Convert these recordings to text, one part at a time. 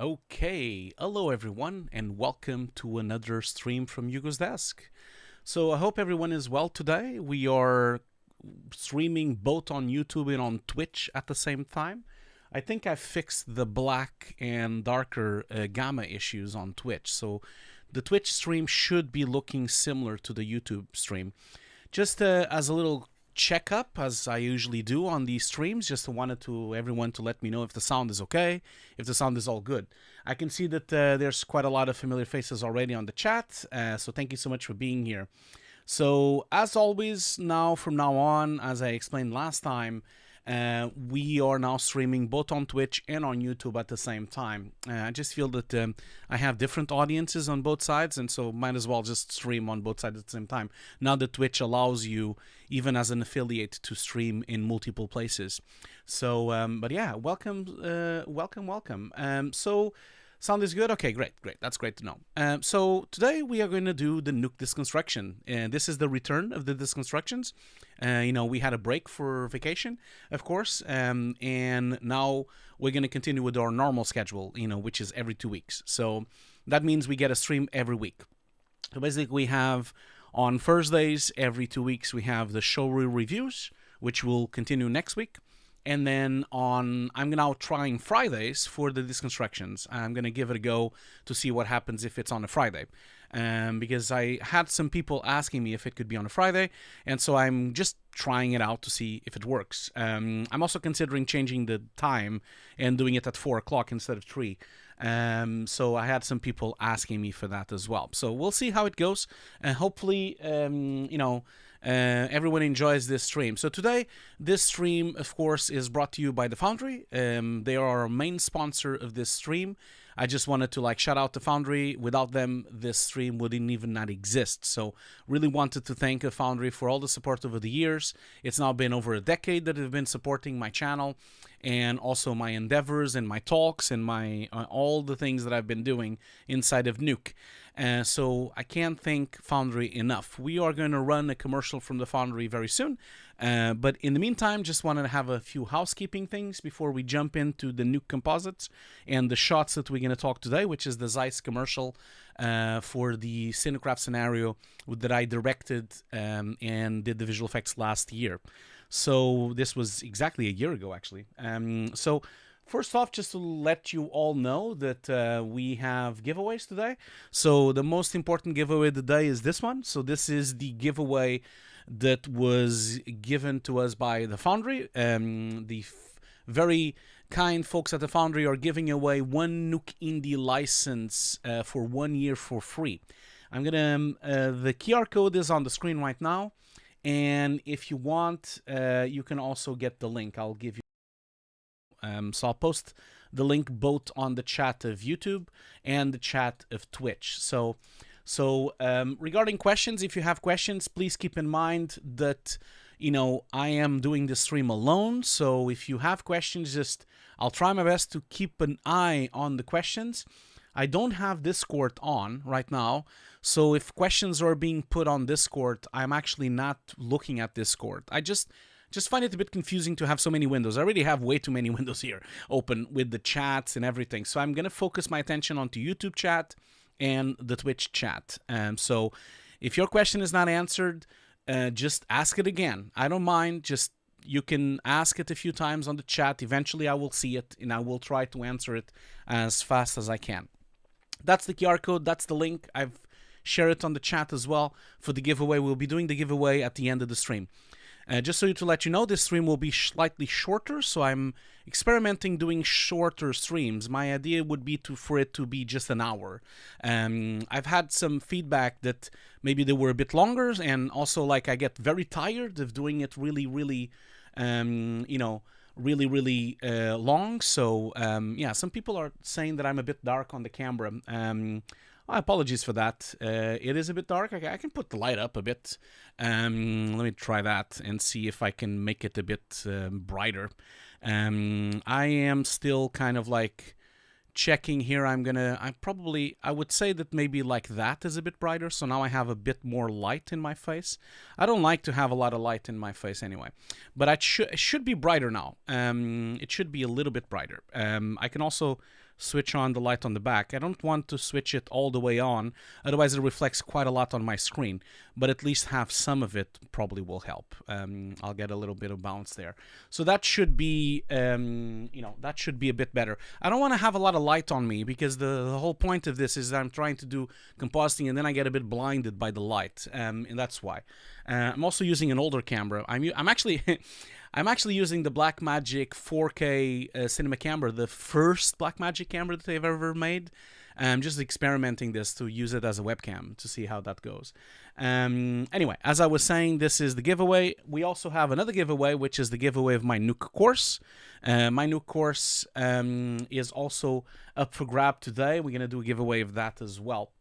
Okay, hello everyone, and welcome to another stream from Hugo's Desk. So I hope everyone is well today. We are streaming both on YouTube and on Twitch at the same time. I think I fixed the black and darker gamma issues on Twitch, so the Twitch stream should be looking similar to the YouTube stream. Just as a little checkup, as I usually do on these streams, just wanted to everyone to let me know if the sound is okay, if the sound is all good. I can see that there's quite a lot of familiar faces already on the chat, so thank you so much for being here. So as always, from now on, as I explained last time, we are now streaming both on Twitch and on YouTube at the same time. I just feel that I have different audiences on both sides, and so might as well just stream on both sides at the same time. Now that Twitch allows you, even as an affiliate, to stream in multiple places. So, but yeah, welcome. So, sound is good? Okay, great. That's great to know. So today we are going to do the Nuke deconstruction. This is the return of the deconstructions. We had a break for vacation, of course, and now we're going to continue with our normal schedule, which is every 2 weeks. So that means we get a stream every week. So basically we have on Thursdays every 2 weeks, we have the Showreel Reviews, which will continue next week. And then I'm now trying Fridays for the deconstructions. I'm going to give it a go to see what happens if it's on a Friday. Because I had some people asking me if it could be on a Friday, and so I'm just trying it out to see if it works. I'm also considering changing the time and doing it at 4 o'clock instead of 3. So I had some people asking me for that as well. So we'll see how it goes, and hopefully, everyone enjoys this stream. So today, this stream, of course, is brought to you by The Foundry. They are our main sponsor of this stream. I just wanted to shout out The Foundry. Without them, this stream wouldn't even not exist. So really wanted to thank The Foundry for all the support over the years. It's now been over a decade that they've been supporting my channel and also my endeavors and my talks and my all the things that I've been doing inside of Nuke. So I can't thank Foundry enough. We are going to run a commercial from the Foundry very soon. But in the meantime, just wanted to have a few housekeeping things before we jump into the Nuke composites and the shots that we're going to talk today, which is the Zeiss commercial for the CinCraft Scenario that I directed and did the visual effects last year. So this was exactly a year ago, actually. So first off, just to let you all know that we have giveaways today. So the most important giveaway today is this one. So this is the giveaway that was given to us by the Foundry. The very kind folks at the Foundry are giving away one Nuke Indie license for 1 year for free. I'm gonna the QR code is on the screen right now, and if you want, you can also get the link. I'll give you. So I'll post the link both on the chat of YouTube and the chat of Twitch. So regarding questions, if you have questions, please keep in mind that, I am doing this stream alone. So if you have questions, I'll try my best to keep an eye on the questions. I don't have Discord on right now. So if questions are being put on Discord, I'm actually not looking at Discord. I just find it a bit confusing to have so many windows. I already have way too many windows here open with the chats and everything. So I'm going to focus my attention onto YouTube chat and the Twitch chat. So if your question is not answered, just ask it again. I don't mind. You can ask it a few times on the chat. Eventually I will see it and I will try to answer it as fast as I can. That's the QR code. That's the link. I've shared it on the chat as well for the giveaway. We'll be doing the giveaway at the end of the stream. Just to let you know, this stream will be slightly shorter, so I'm experimenting doing shorter streams. My idea would be for it to be just an hour. I've had some feedback that maybe they were a bit longer, and also I get very tired of doing it really long. So yeah, some people are saying that I'm a bit dark on the camera. Apologies for that. It is a bit dark. I can put the light up a bit. Let me try that and see if I can make it a bit brighter. I am still kind of checking here. I would say that maybe that is a bit brighter. So now I have a bit more light in my face. I don't like to have a lot of light in my face anyway, but it should be brighter now. It should be a little bit brighter. I can also switch on the light on the back. I don't want to switch it all the way on, otherwise it reflects quite a lot on my screen, but at least have some of it probably will help. I'll get a little bit of bounce there. So that should be, that should be a bit better. I don't want to have a lot of light on me, because the whole point of this is that I'm trying to do compositing and then I get a bit blinded by the light, and that's why. I'm also using an older camera. I'm actually I'm actually using the Blackmagic 4K cinema camera, the first Blackmagic camera that they've ever made. I'm just experimenting this to use it as a webcam to see how that goes. Anyway, as I was saying, this is the giveaway. We also have another giveaway, which is the giveaway of my Nuke course. My Nuke course is also up for grab today. We're going to do a giveaway of that as well.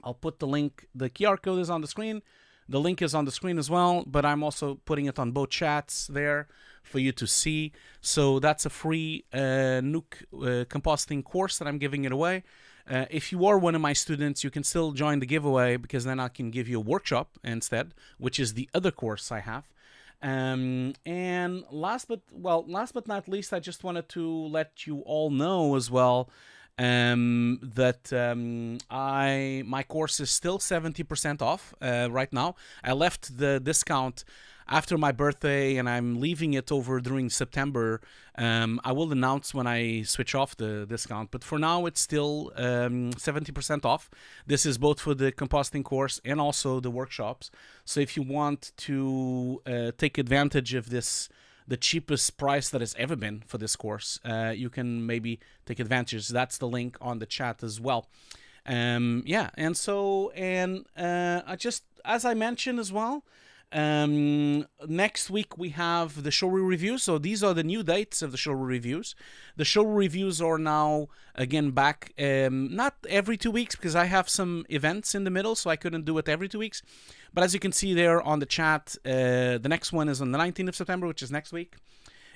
I'll put the link. The QR code is on the screen. The link is on the screen as well, but I'm also putting it on both chats there for you to see. So that's a free Nuke compositing course that I'm giving it away. If you are one of my students, you can still join the giveaway, because then I can give you a workshop instead, which is the other course I have. And last but not least, I just wanted to let you all know as well that my course is still 70% off right now. I left the discount after my birthday, and I'm leaving it over during September. I will announce when I switch off the discount, but for now it's still 70% off. This is both for the compositing course and also the workshops. So if you want to take advantage of this, the cheapest price that has ever been for this course, you can maybe take advantage. That's the link on the chat as well. Yeah, and so, I just, as I mentioned as well, next week we have the showreel reviews. So these are the new dates of the showreel reviews. The showreel reviews are now again back, not every 2 weeks, because I have some events in the middle, so I couldn't do it every 2 weeks. But as you can see there on the chat, the next one is on the 19th of September, which is next week.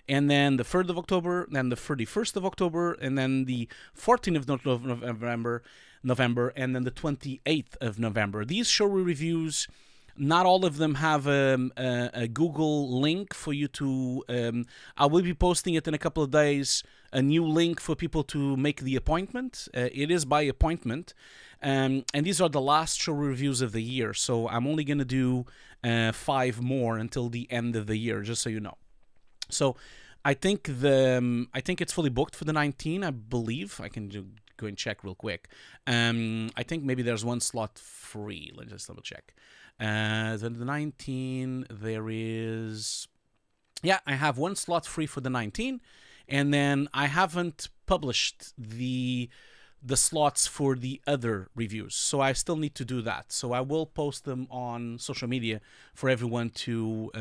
And then the 3rd of October, then the 31st of October, and then the 14th of November, and then the 28th of November. These showreel reviews, not all of them have a Google link for you to... I will be posting it in a couple of days, a new link for people to make the appointment. It is by appointment. And these are the last show reviews of the year. So I'm only going to do 5 more until the end of the year, just so you know. So I think it's fully booked for the 19th, I believe. I can go and check real quick. I think maybe there's one slot free. Let's just double check. Then the 19, there is, yeah, I have one slot free for the 19, and then I haven't published the slots for the other reviews, so I still need to do that. So I will post them on social media for everyone to,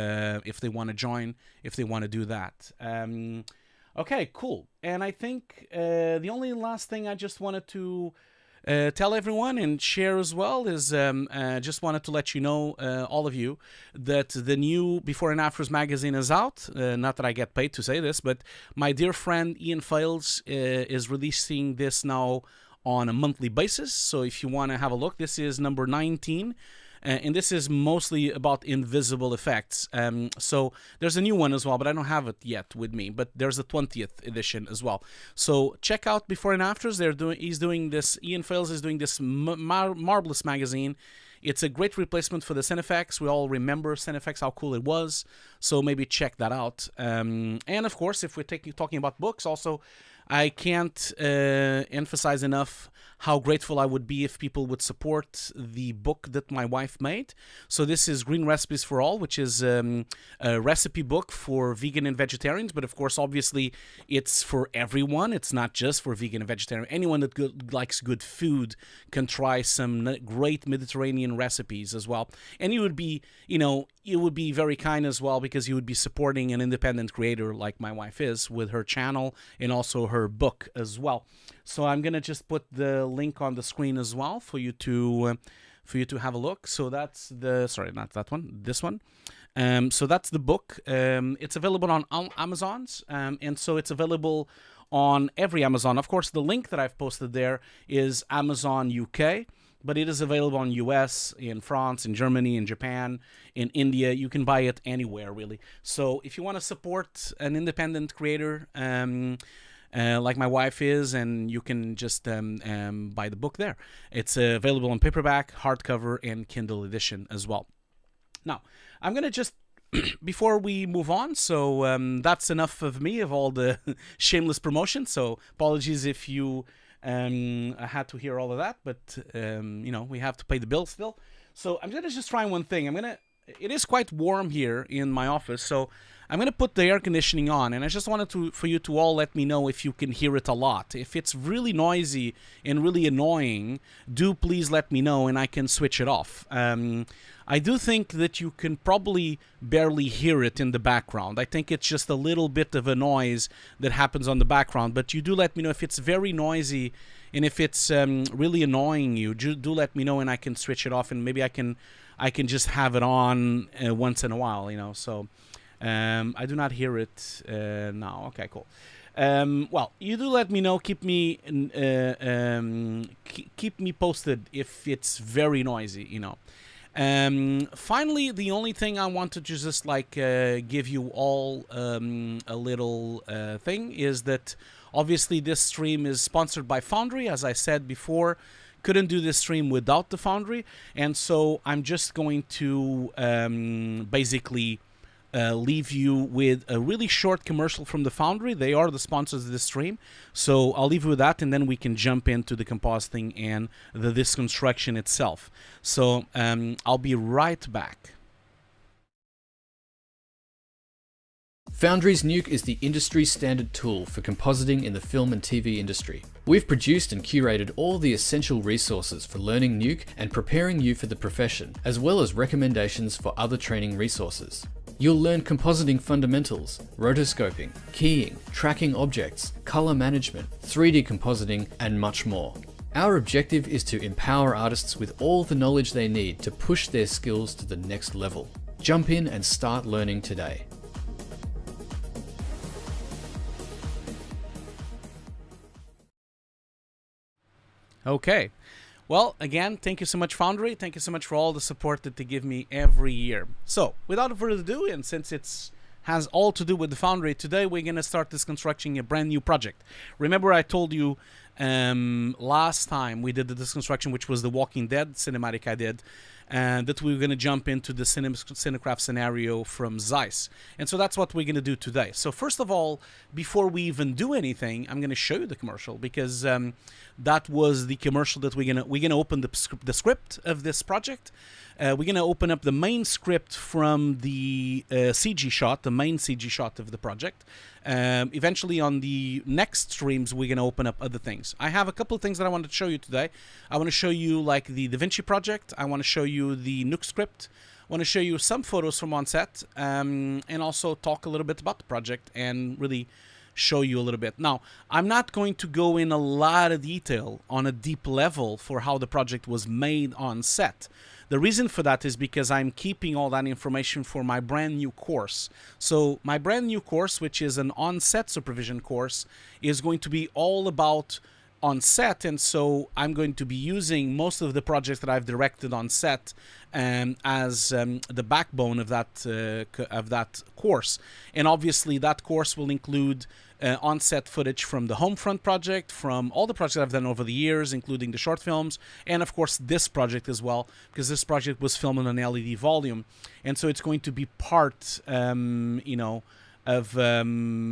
if they want to join, if they want to do that. Okay, cool. And I think the only last thing I just wanted to tell everyone and share as well is just wanted to let you know, all of you, that the new Before and Afters magazine is out. Not that I get paid to say this, but my dear friend Ian Fales is releasing this now on a monthly basis. So if you want to have a look, this is number 19. And this is mostly about invisible effects. So there's a new one as well, but I don't have it yet with me. But there's a 20th edition as well. So check out Before and Afters. He's doing this. Ian Fales is doing this marvelous magazine. It's a great replacement for the CinFX. We all remember CinFX, how cool it was. So maybe check that out. And of course, if we're talking about books, also, I can't emphasize enough how grateful I would be if people would support the book that my wife made. So this is Green Recipes for All, which is a recipe book for vegan and vegetarians. But of course, obviously, it's for everyone. It's not just for vegan and vegetarian. Anyone that likes good food can try some great Mediterranean recipes as well. And you would be, it would be very kind as well, because you would be supporting an independent creator like my wife is with her channel and also her book as well. So I'm gonna just put the link on the screen as well for you to have a look. So that's not that one, this one. So that's the book. It's available on Amazon's, and so it's available on every Amazon. Of course, the link that I've posted there is Amazon UK. But it is available in US, in France, in Germany, in Japan, in India. You can buy it anywhere, really. So if you want to support an independent creator, like my wife is, and you can just buy the book there. It's available in paperback, hardcover, and Kindle edition as well. Now, I'm going to just, before we move on, so that's enough of me, of all the shameless promotion. So apologies if you had to hear all of that, but, you know, we have to pay the bill still. So I'm going to just try one thing. It is quite warm here in my office, so I'm going to put the air conditioning on, and I just wanted for you to all let me know if you can hear it a lot. If it's really noisy and really annoying, do please let me know and I can switch it off. I do think that you can probably barely hear it in the background. I think it's just a little bit of a noise that happens on the background, but you do let me know if it's very noisy, and if it's really annoying you, do let me know and I can switch it off, and maybe I can just have it on once in a while, you know. So I do not hear it now. Okay, cool. Well, you do let me know. Keep me posted if it's very noisy, you know. Finally, the only thing I wanted to just like give you all a little thing is that obviously this stream is sponsored by Foundry, as I said before. Couldn't do this stream without the Foundry, and so I'm just going to basically leave you with a really short commercial from the Foundry. They are the sponsors of this stream, so I'll leave you with that, and then we can jump into the compositing and the deconstruction itself. So I'll be right back. Foundry's Nuke is the industry standard tool for compositing in the film and TV industry. We've produced and curated all the essential resources for learning Nuke and preparing you for the profession, as well as recommendations for other training resources. You'll learn compositing fundamentals, rotoscoping, keying, tracking objects, color management, 3D compositing, and much more. Our objective is to empower artists with all the knowledge they need to push their skills to the next level. Jump in and start learning today. Okay. Well, again, thank you so much, Foundry. Thank you so much for all the support that they give me every year. So, without further ado, and since it's has all to do with the Foundry, today we're going to start deconstructing a brand new project. Remember I told you last time we did the deconstruction, which was the Walking Dead cinematic I did, and that we were going to jump into the CinCraft Scenario from Zeiss. And so that's what we're going to do today. So first of all, before we even do anything, I'm going to show you the commercial, because that was the commercial that we're going to open the script of this project. We're going to open up the main script from the CG shot, the main CG shot of the project. Eventually on the next streams, we're going to open up other things. I have a couple of things that I wanted to show you today. I want to show you like the DaVinci project. I want to show you the Nuke script. I want to show you some photos from onset, and also talk a little bit about the project and really show you a little bit. Now, I'm not going to go in a lot of detail on a deep level for how the project was made on set. The reason for that is because I'm keeping all that information for my brand new course. So my brand new course, which is an on-set supervision course, is going to be all about on set, and so I'm going to be using most of the projects that I've directed on set as the backbone of that course. And obviously that course will include on-set footage from the Homefront project, from all the projects I've done over the years, including the short films, and of course this project as well, because this project was filmed on an LED volume, and so it's going to be part, you know, of that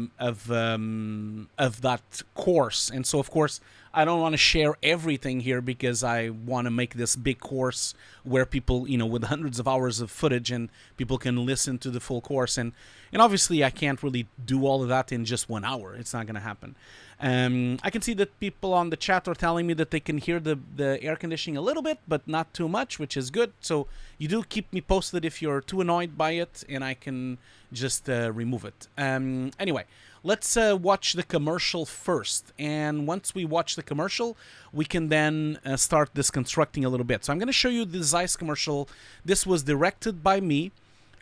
course. And so of course I don't want to share everything here, because I want to make this big course where people, you know, with hundreds of hours of footage, and people can listen to the full course, and obviously I can't really do all of that in just 1 hour. It's not going to happen. I can see that people on the chat are telling me that they can hear the air conditioning a little bit, but not too much, which is good. So you do keep me posted if you're too annoyed by it, and I can just remove it. Anyway, let's watch the commercial first. And once we watch the commercial, we can then start deconstructing a little bit. So I'm going to show you the Zeiss commercial. This was directed by me.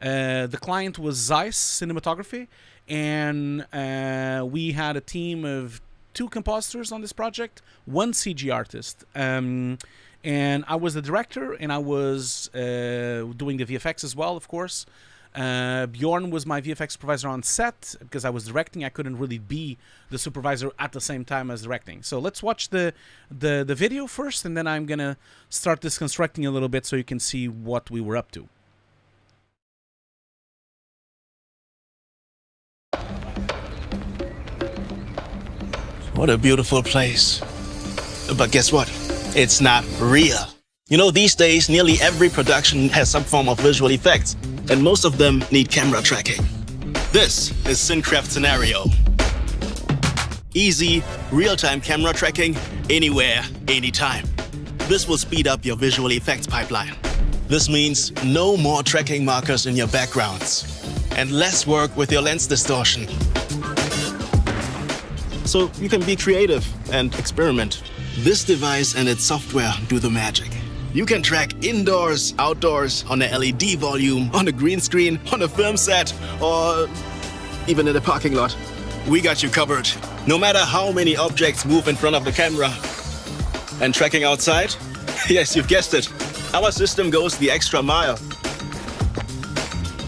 The client was Zeiss Cinematography, and we had a team of 2 compositors on this project, 1 CG artist, and I was the director, and I was doing the VFX as well, of course. Bjorn was my VFX supervisor on set because I was directing. I couldn't really be the supervisor at the same time as directing. So let's watch the video first, and then I'm gonna start deconstructing a little bit so you can see what we were up to. What a beautiful place. But guess what? It's not real. You know, these days, nearly every production has some form of visual effects, and most of them need camera tracking. This is CinCraft Scenario. Easy, real-time camera tracking, anywhere, anytime. This will speed up your visual effects pipeline. This means no more tracking markers in your backgrounds, and less work with your lens distortion. So you can be creative and experiment. This device and its software do the magic. You can track indoors, outdoors, on a LED volume, on a green screen, on a film set, or even in a parking lot. We got you covered. No matter how many objects move in front of the camera. And tracking outside? Yes, you've guessed it. Our system goes the extra mile.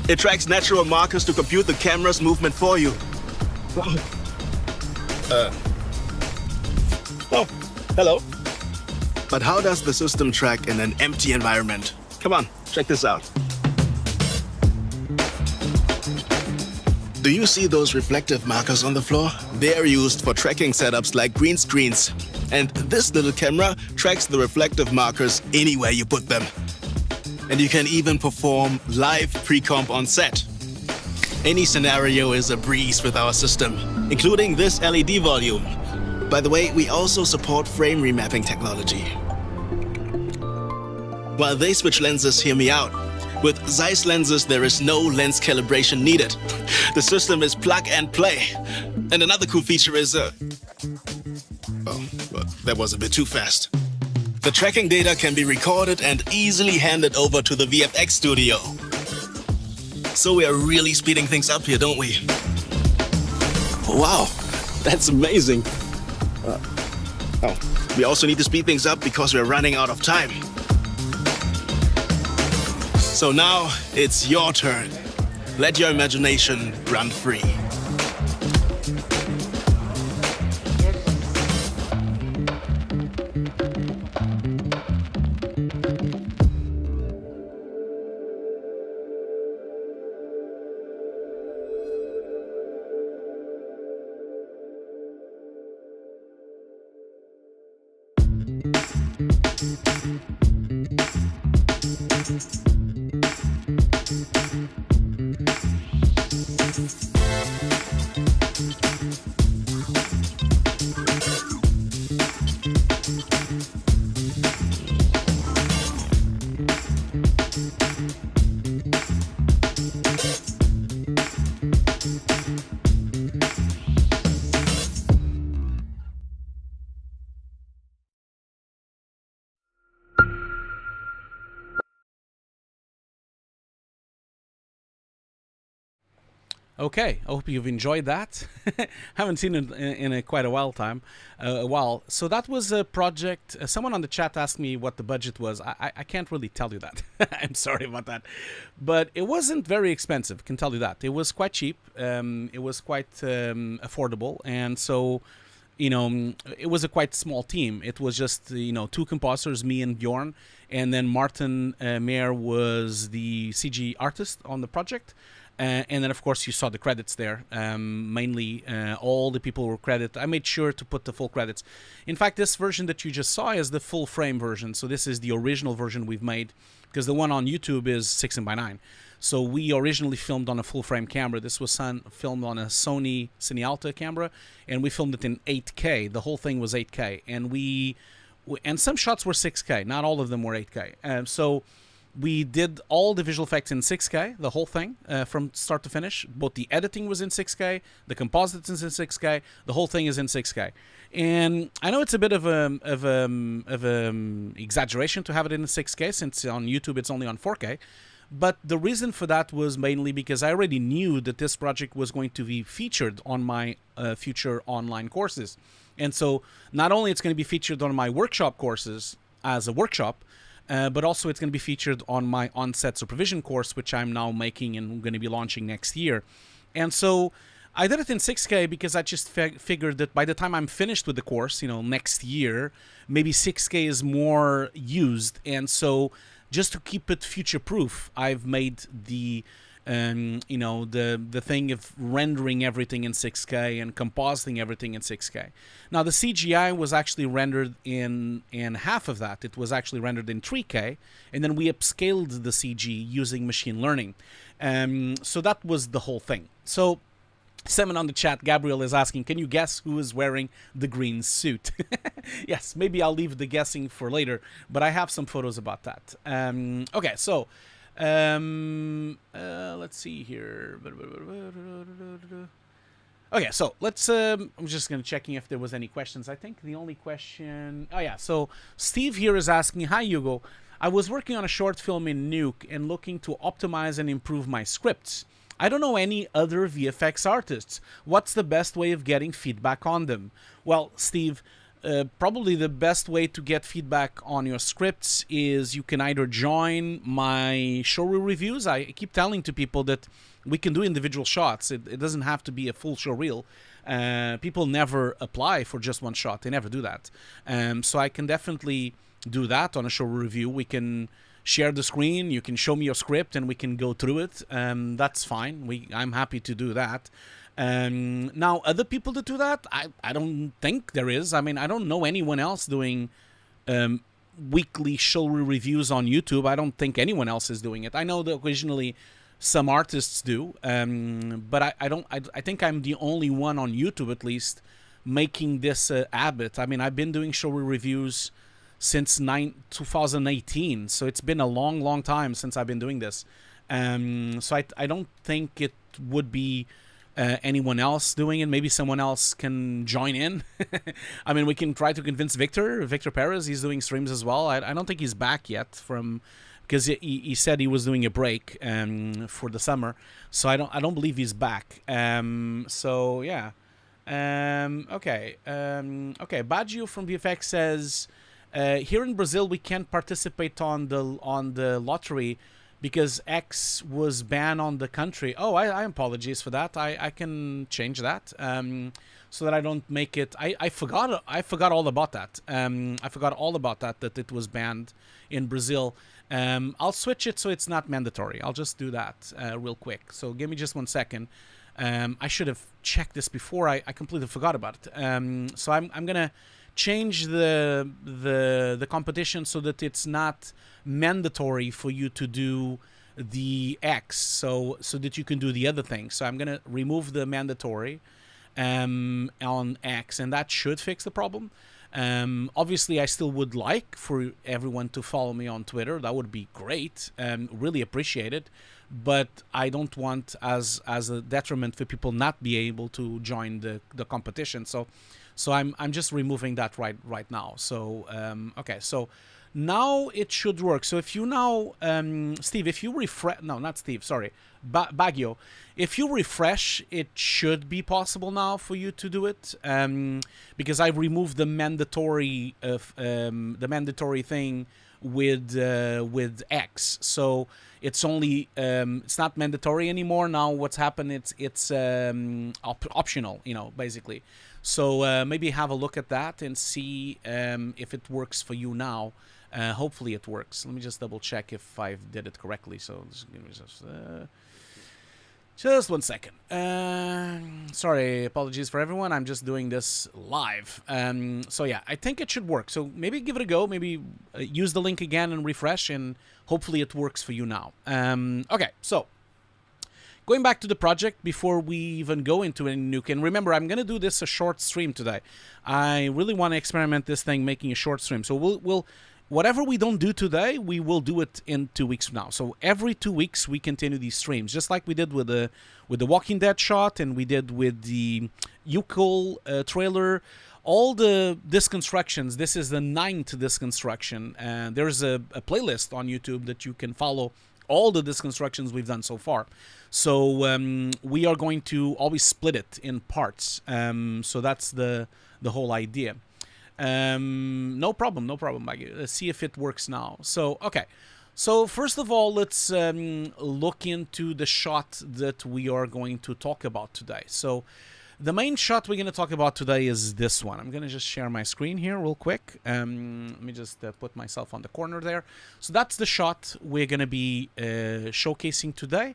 It tracks natural markers to compute the camera's movement for you. Oh, hello. But how does the system track in an empty environment? Come on, check this out. Do you see those reflective markers on the floor? They're used for tracking setups like green screens. And this little camera tracks the reflective markers anywhere you put them. And you can even perform live pre-comp on set. Any scenario is a breeze with our system, including this LED volume. By the way, we also support frame remapping technology. While they switch lenses, hear me out. With Zeiss lenses, there is no lens calibration needed. The system is plug and play. And another cool feature is oh, well, that was a bit too fast. The tracking data can be recorded and easily handed over to the VFX studio. So we are really speeding things up here, don't we? Wow, that's amazing. We also need to speed things up because we're running out of time. So now it's your turn. Let your imagination run free. Okay, I hope you've enjoyed that. Haven't seen it in quite a while. So that was a project. Someone on the chat asked me what the budget was. I can't really tell you that. I'm sorry about that. But it wasn't very expensive, can tell you that. It was quite cheap. It was quite affordable. And so, you know, it was a quite small team. It was just, you know, 2 compositors, me and Bjorn. And then Martin Mayer was the CG artist on the project. And then, of course, you saw the credits there. Mainly, all the people were credited. I made sure to put the full credits. In fact, this version that you just saw is the full frame version. So this is the original version we've made, because the one on YouTube is 16:9. So we originally filmed on a full frame camera. This was filmed on a Sony Cinealta camera, and we filmed it in 8K. The whole thing was 8K, and some shots were 6K. Not all of them were 8K. So we did all the visual effects in 6K, the whole thing, from start to finish. Both the editing was in 6K, the composites is in 6K, the whole thing is in 6K. And I know it's a bit of a exaggeration to have it in 6K, since on YouTube it's only on 4K. But the reason for that was mainly because I already knew that this project was going to be featured on my future online courses. And so not only it's going to be featured on my workshop courses as a workshop, but also it's going to be featured on my onset supervision course, which I'm now making and going to be launching next year. And so I did it in 6K because I just figured that by the time I'm finished with the course, next year, maybe 6K is more used. And so just to keep it future-proof, I've made the the thing of rendering everything in 6K and compositing everything in 6K. Now, the CGI was actually rendered in half of that. It was actually rendered in 3K, and then we upscaled the CG using machine learning. So that was the whole thing. So someone on the chat, Gabriel, is asking, can you guess who is wearing the green suit? Yes, maybe I'll leave the guessing for later, but I have some photos about that. Okay, so let's see here. Okay, so let's I'm just gonna checking if there was any questions. I think the only question, oh yeah, so Steve here is asking, hi Hugo, I was working on a short film in Nuke and looking to optimize and improve my scripts. I don't know any other VFX artists. What's the best way of getting feedback on them? Well, Steve, probably the best way to get feedback on your scripts is you can either join my showreel reviews. I keep telling to people that we can do individual shots. It doesn't have to be a full showreel. People never apply for just one shot. They never do that. So I can definitely do that on a showreel review. We can share the screen. You can show me your script and we can go through it. That's fine. I'm happy to do that. Now, other people that do that, I don't think there is. I mean, I don't know anyone else doing weekly showreel reviews on YouTube. I don't think anyone else is doing it. I know that occasionally some artists do, but I think I'm the only one on YouTube, at least, making this habit. I mean, I've been doing showreel reviews since 2018, so it's been a long time since I've been doing this. So I don't think it would be anyone else doing it. Maybe someone else can join in. I mean, we can try to convince Victor Perez. He's doing streams as well. I don't think he's back yet because he said he was doing a break for the summer. So I don't believe he's back. So yeah. Okay. Baggio from VFX says, here in Brazil we can't participate on the lottery because X was banned on the country. Oh, I apologize for that. I can change that so that I don't make it. I forgot all about that. I forgot all about that it was banned in Brazil. I'll switch it so it's not mandatory. I'll just do that real quick. So give me just 1 second. I should have checked this before. I completely forgot about it. So I'm gonna change the competition so that it's not mandatory for you to do the X, so that you can do the other thing. So I'm gonna remove the mandatory on X, and that should fix the problem. Obviously I still would like for everyone to follow me on Twitter. That would be great, really appreciate it, but I don't want as a detriment for people not be able to join the competition. So I'm just removing that right now. So okay, so now it should work. So if you now Steve, if you refresh, no, not Steve, sorry, Baggio, if you refresh, it should be possible now for you to do it, because I removed the mandatory thing with X. So it's only it's not mandatory anymore. Now what's happened, it's optional, basically. So maybe have a look at that and see if it works for you now. Hopefully it works. Let me just double check if I did it correctly. So just give me just 1 second. Sorry, apologies for everyone. I'm just doing this live. So yeah, I think it should work. So maybe give it a go. Maybe use the link again and refresh, and hopefully it works for you now. Okay, so going back to the project before we even go into any Nuke, and remember, I'm going to do this a short stream today. I really want to experiment this thing, making a short stream. So we'll whatever we don't do today, we will do it in 2 weeks from now. So every 2 weeks we continue these streams, just like we did with the Walking Dead shot, and we did with the Hugo trailer. All the deconstructions. This is the 9th deconstruction, and there's a playlist on YouTube that you can follow all the deconstructions we've done so far. So we are going to always split it in parts. So that's the whole idea. No problem, no problem, Maggie. Let's see if it works now. So, okay. So, first of all, let's look into the shot that we are going to talk about today. So, the main shot we're going to talk about today is this one. I'm going to just share my screen here real quick. Let me just put myself on the corner there. So, that's the shot we're going to be showcasing today.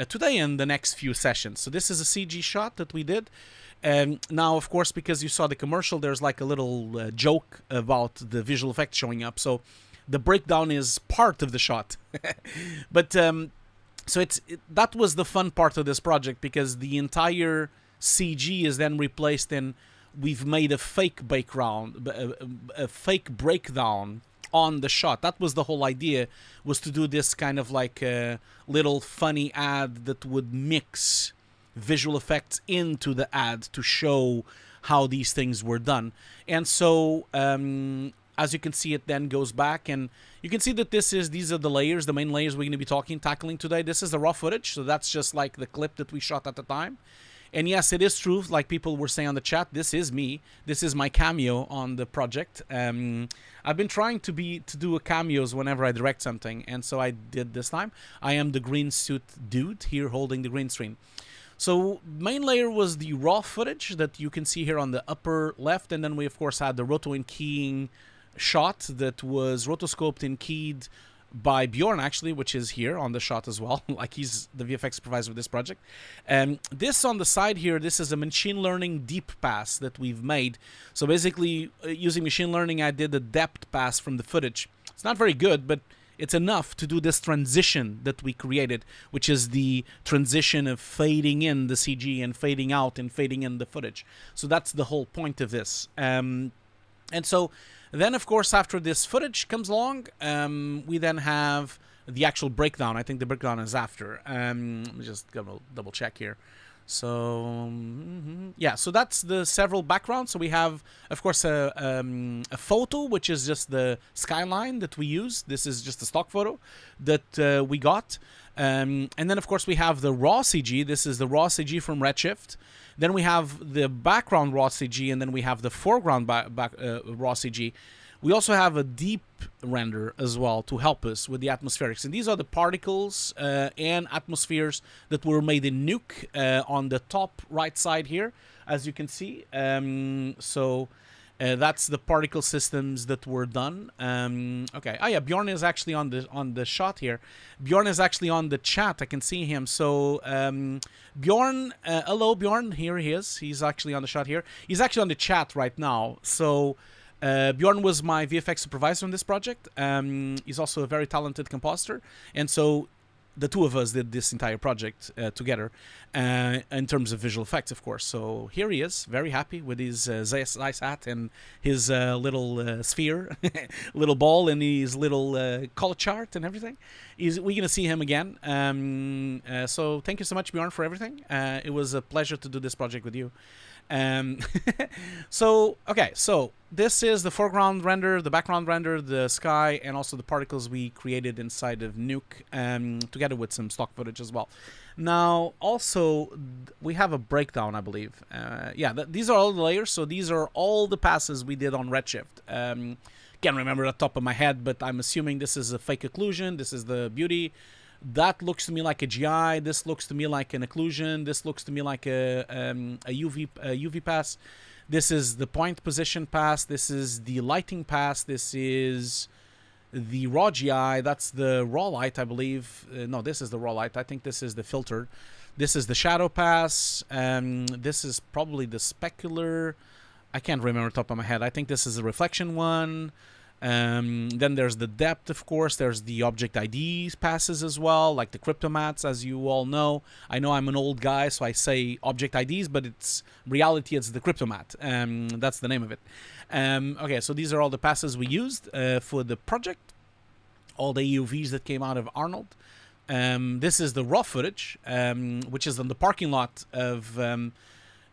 Today and the next few sessions. So, this is a CG shot that we did. Now, of course, because you saw the commercial, there's like a little joke about the visual effects showing up. So the breakdown is part of the shot. But so that was the fun part of this project, because the entire CG is then replaced and we've made a fake background, a fake breakdown on the shot. That was the whole idea, was to do this kind of like a little funny ad that would mix visual effects into the ad to show how these things were done. And so as you can see, it then goes back, and you can see that these are the layers, the main layers we're going to be tackling today. This is the raw footage, so that's just like the clip that we shot at the time. And yes, it is true, like people were saying on the chat, this is me. This is my cameo on the project. I've been trying to do cameos whenever I direct something, and so I did this time. I am the green suit dude here holding the green screen. So main layer was the raw footage that you can see here on the upper left, and then we of course had the roto and keying shot that was rotoscoped and keyed by Bjorn, actually, which is here on the shot as well. Like, he's the VFX supervisor of this project. This on the side here, this is a machine learning deep pass that we've made. So basically, using machine learning, I did a depth pass from the footage. It's not very good, but it's enough to do this transition that we created, which is the transition of fading in the CG and fading out and fading in the footage. So that's the whole point of this. And so then, of course, after this footage comes along, we then have the actual breakdown. I think the breakdown is after. Let me just double check here. So yeah, so that's the several backgrounds. So we have, of course, a photo, which is just the skyline that we use. This is just a stock photo that we got. And then, of course, we have the raw CG. This is the raw CG from Redshift. Then we have the background raw CG, and then we have the foreground raw CG. We also have a deep render as well to help us with the atmospherics. And these are the particles and atmospheres that were made in Nuke on the top right side here, as you can see. So that's the particle systems that were done. Okay. Oh yeah, Bjorn is actually on the shot here. Bjorn is actually on the chat. I can see him. So Bjorn, hello Bjorn. Here he is. He's actually on the shot here. He's actually on the chat right now. So Bjorn was my VFX supervisor on this project. He's also a very talented compositor, and so the two of us did this entire project together in terms of visual effects, of course. So here he is, very happy with his Zeiss hat and his little sphere, little ball, and his little color chart and everything. We're going to see him again. So thank you so much, Bjorn, for everything. It was a pleasure to do this project with you. So okay, so this is the foreground render, the background render, the sky, and also the particles we created inside of Nuke, together with some stock footage as well. Now also we have a breakdown, I believe. Yeah, these are all the layers, so these are all the passes we did on Redshift. Can't remember at the top of my head, but I'm assuming this is a fake occlusion, this is the beauty. That looks to me like a GI. This looks to me like an occlusion. This looks to me like a UV pass. This is the point position pass. This is the lighting pass. This is the raw GI. That's the raw light, I believe. No, this is the raw light. I think this is the filtered. This is the shadow pass. This is probably the specular. I can't remember top of my head. I think this is the reflection one. Then there's the depth, of course. There's the object ID passes as well, like the cryptomats, as you all know. I know I'm an old guy, so I say object IDs, but it's reality, it's the cryptomat. That's the name of it. Okay, so these are all the passes we used for the project. All the EUVs that came out of Arnold. This is the raw footage, which is on the parking lot of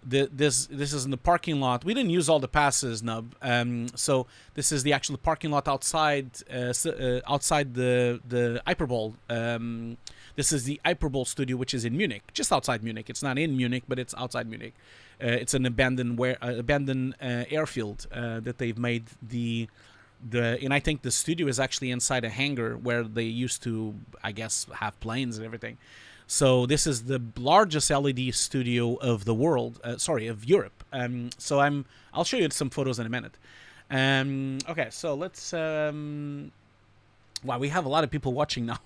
this is in the parking lot. We didn't use all the passes, Nub. So this is the actual parking lot outside outside the Hyperbole. This is the Hyperbole studio, which is in Munich, just outside Munich. It's not in Munich, but it's outside Munich. It's an abandoned airfield that they've made and I think the studio is actually inside a hangar where they used to, I guess, have planes and everything. So this is the largest LED studio of the world, of Europe. So I'll show you some photos in a minute. Okay, so let's, wow, we have a lot of people watching now.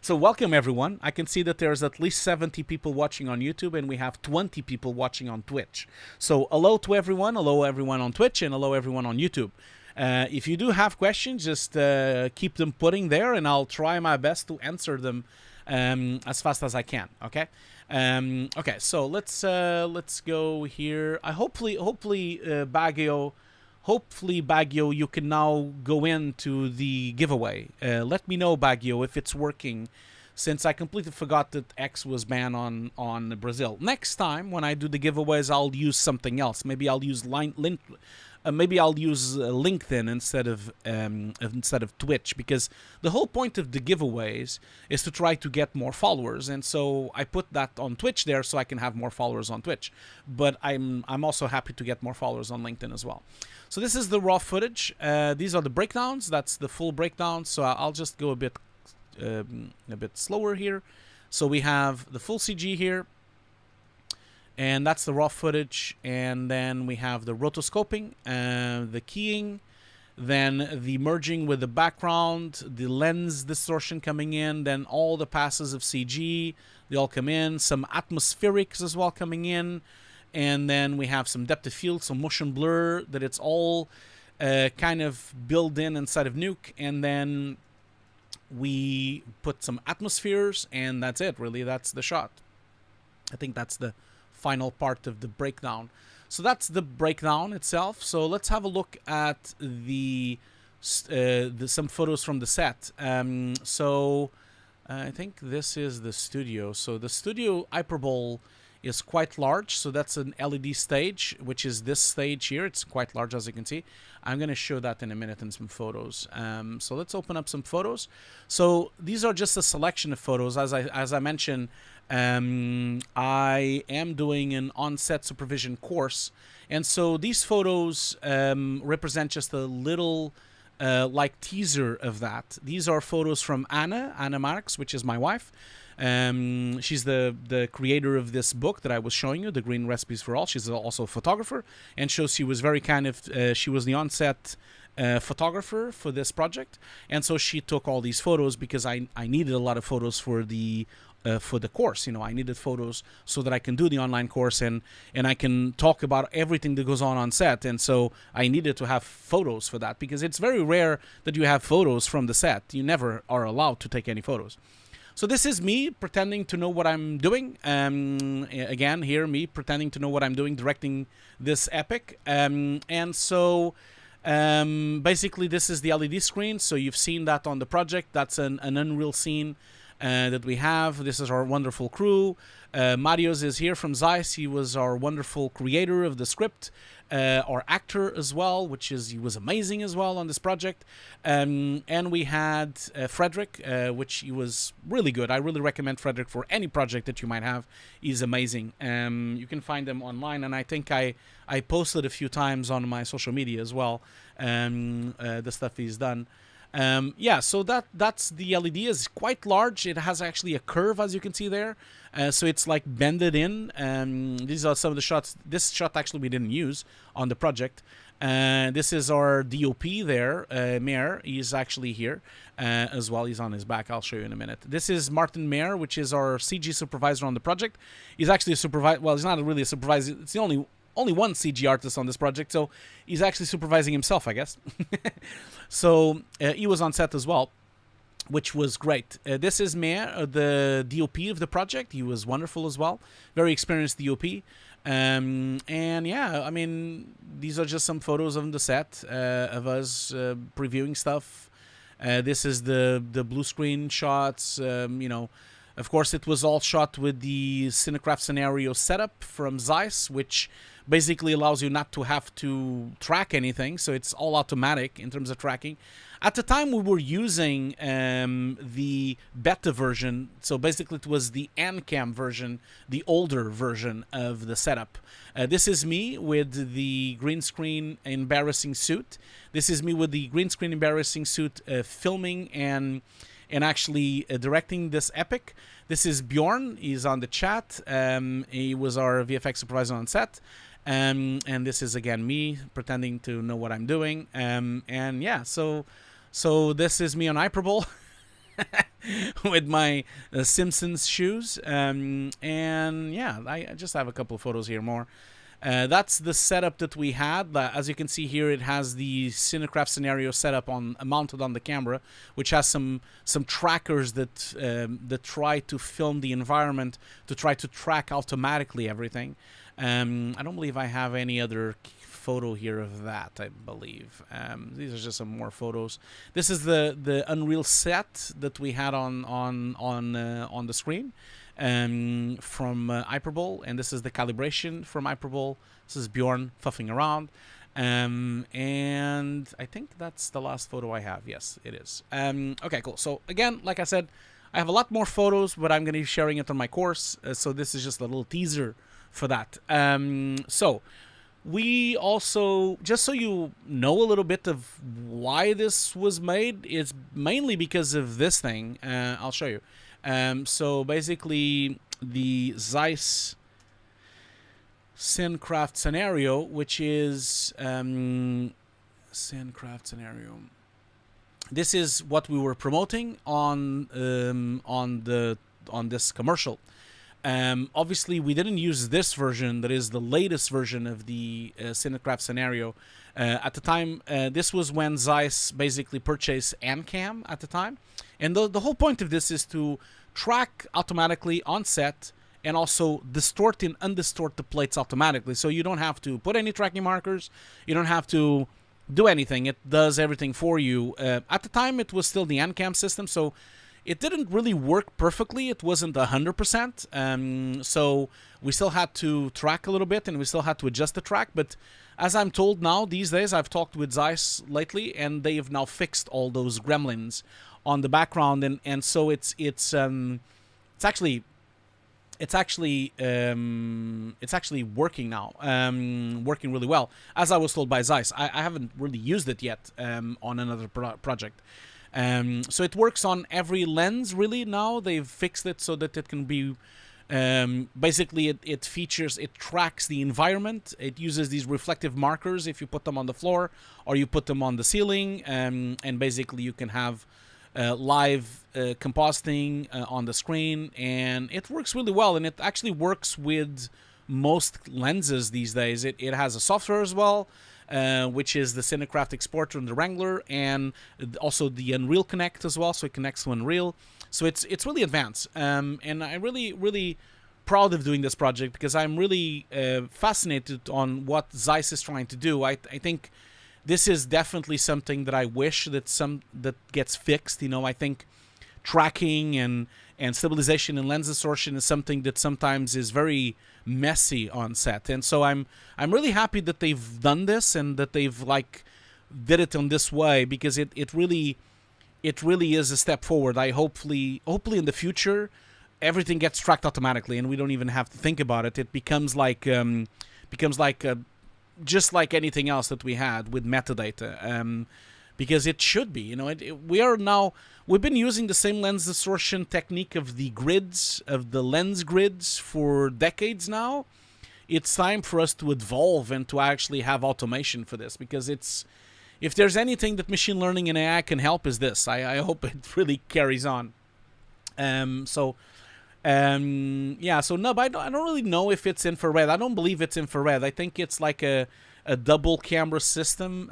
So welcome everyone. I can see that there's at least 70 people watching on YouTube, and we have 20 people watching on Twitch. So hello to everyone, hello everyone on Twitch, and hello everyone on YouTube. If you do have questions, just keep them putting there, and I'll try my best to answer them as fast as I can. Okay. Okay. So let's go here. Hopefully Baguio, you can now go into the giveaway. Let me know, Baguio, if it's working, since I completely forgot that X was banned on Brazil. Next time when I do the giveaways, I'll use something else. Maybe I'll use LinkedIn instead of Twitch, because the whole point of the giveaways is to try to get more followers, and so I put that on Twitch there so I can have more followers on Twitch. But I'm also happy to get more followers on LinkedIn as well. So this is the raw footage. These are the breakdowns. That's the full breakdown. So I'll just go a bit slower here. So we have the full CG here. And that's the raw footage, and then we have the rotoscoping, the keying, then the merging with the background, the lens distortion coming in, then all the passes of CG, they all come in, some atmospherics as well coming in, and then we have some depth of field, some motion blur, that it's all kind of built in inside of Nuke, and then we put some atmospheres, and that's it, really. That's the shot. I think that's the final part of the breakdown. So that's the breakdown itself. So let's have a look at some photos from the set. So I think this is the studio. So the studio Hyperbole is quite large. So that's an LED stage, which is this stage here. It's quite large, as you can see. I'm going to show that in a minute in some photos. So let's open up some photos. So these are just a selection of photos. As I mentioned, I am doing an onset supervision course, and so these photos represent just a little like teaser of that. These are photos from Ana Marques, which is my wife. She's the creator of this book that I was showing you, The Green Recipes for All. She's also a photographer, and so she was very kind of she was the onset photographer for this project, and so she took all these photos because I needed a lot of photos for the course. You know, I needed photos so that I can do the online course and I can talk about everything that goes on set. And so I needed to have photos for that, because it's very rare that you have photos from the set. You never are allowed to take any photos. So this is me pretending to know what I'm doing. Again, here, me pretending to know what I'm doing, directing this epic. And so basically this is the LED screen. So you've seen that on the project. That's an Unreal scene that we have. This is our wonderful crew. Marios is here from Zeiss. He was our wonderful creator of the script, our actor as well, he was amazing as well on this project. And we had Frederick, which he was really good. I really recommend Frederick for any project that you might have. He's amazing. You can find him online, and I think I posted a few times on my social media as well, the stuff he's done. Yeah, so that's the LED. Is quite large. It has actually a curve, as you can see there. So it's like bended in. These are some of the shots. This shot actually we didn't use on the project. This is our DOP there, Mayer. He's actually here as well. He's on his back. I'll show you in a minute. This is Martin Mayer, which is our CG supervisor on the project. He's actually a supervisor. Well, he's not really a supervisor. It's the only one CG artist on this project, so he's actually supervising himself, I guess. So he was on set as well, which was great. This is Mayer, the DOP of the project. He was wonderful as well. Very experienced DOP. And yeah, I mean, these are just some photos of the set of us previewing stuff. This is the blue screen shots, you know, Of course, it was all shot with the CinCraft Scenario setup from Zeiss, which basically allows you not to have to track anything, so it's all automatic in terms of tracking. At the time, we were using the beta version, so basically it was the Ancam version, the older version of the setup. This is me with the green screen embarrassing suit. This is me with the green screen embarrassing suit filming and actually directing this epic. This is Bjorn. He's on the chat. He was our VFX supervisor on set. And this is, again, me pretending to know what I'm doing. And yeah, so this is me on Hyperbole with my Simpsons shoes. And yeah, I just have a couple of photos here more. That's the setup that we had. As you can see here, it has the CinCraft Scenario setup mounted on the camera, which has some trackers that try to film the environment to try to track automatically everything. I don't believe I have any other photo here of that. I believe these are just some more photos. This is the Unreal set that we had on the screen. From Hyperbole, and this is the calibration from Hyperbole. This is Bjorn fuffing around, and I think that's the last photo I have. Yes, it is. Okay, cool. So again, like I said, I have a lot more photos, but I'm going to be sharing it on my course, so this is just a little teaser for that. So we also, just so you know a little bit of why this was made, it's mainly because of this thing. I'll show you. So basically, the Zeiss CinCraft Scenario, which is CinCraft Scenario. This is what we were promoting on this commercial. Obviously, we didn't use this version. That is the latest version of the CinCraft Scenario. At the time, this was when Zeiss basically purchased Ancam at the time. And the whole point of this is to track automatically on set and also distort and undistort the plates automatically. So you don't have to put any tracking markers. You don't have to do anything. It does everything for you. At the time, it was still the Ancam system, so it didn't really work perfectly. It wasn't 100%. So we still had to track a little bit, and we still had to adjust the track. But as I'm told now, these days, I've talked with Zeiss lately, and they've now fixed all those gremlins on the background, and so it's actually working now, working really well, as I was told by Zeiss. I haven't really used it yet on another project. So it works on every lens really now. They've fixed it so that it can be basically it tracks the environment. It uses these reflective markers if you put them on the floor or you put them on the ceiling, and basically you can have live compositing on the screen, and it works really well, and it actually works with most lenses these days. It has a software as well, which is the CinCraft Exporter and the Wrangler, and also the Unreal Connect as well, so it connects to Unreal. So it's really advanced, and I'm really proud of doing this project because I'm really fascinated on what Zeiss is trying to do. I think this is definitely something that I wish that gets fixed. You know, I think tracking and stabilization and lens distortion is something that sometimes is very messy on set, and so I'm really happy that they've done this and that they've did it in this way, because it really is a step forward. Hopefully in the future everything gets tracked automatically and we don't even have to think about it. It becomes just like anything else that we had with metadata, because it should be. You know, we've been using the same lens distortion technique of the lens grids for decades now. It's time for us to evolve and to actually have automation for this, because if there's anything that machine learning and AI can help, is this. I hope it really carries on. Yeah, so no, but I don't really know if it's infrared. I don't believe it's infrared. I think it's like a double camera system.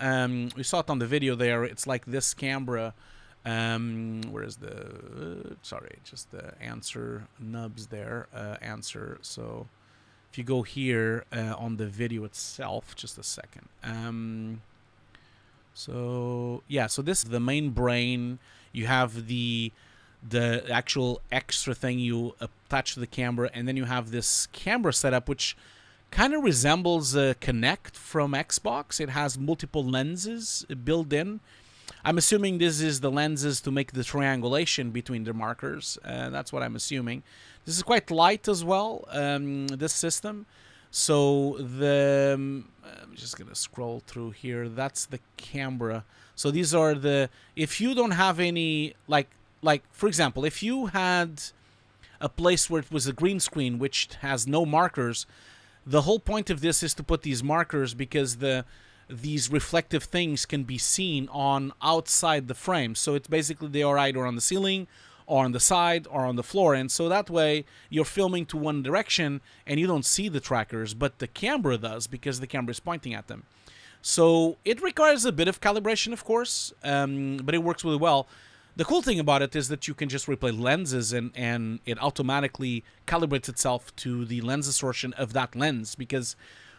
We saw it on the video there. It's like this camera. Where is just the answer nubs there. Answer. So if you go here on the video itself, just a second. So yeah, so this is the main brain. You have the the actual extra thing you attach to the camera, and then you have this camera setup which kind of resembles a Kinect from Xbox. It has multiple lenses built in. I'm assuming this is the lenses to make the triangulation between the markers. That's what I'm assuming. This is quite light as well, this system. So I'm just going to scroll through here. That's the camera. So these are the... If you don't have any... Like for example, if you had a place where it was a green screen which has no markers, the whole point of this is to put these markers because these reflective things can be seen on outside the frame. So it's basically they are either on the ceiling or on the side or on the floor. And so that way you're filming to one direction and you don't see the trackers, but the camera does because the camera is pointing at them. So it requires a bit of calibration, of course, but it works really well. The cool thing about it is that you can just replay lenses and it automatically calibrates itself to the lens distortion of that lens, because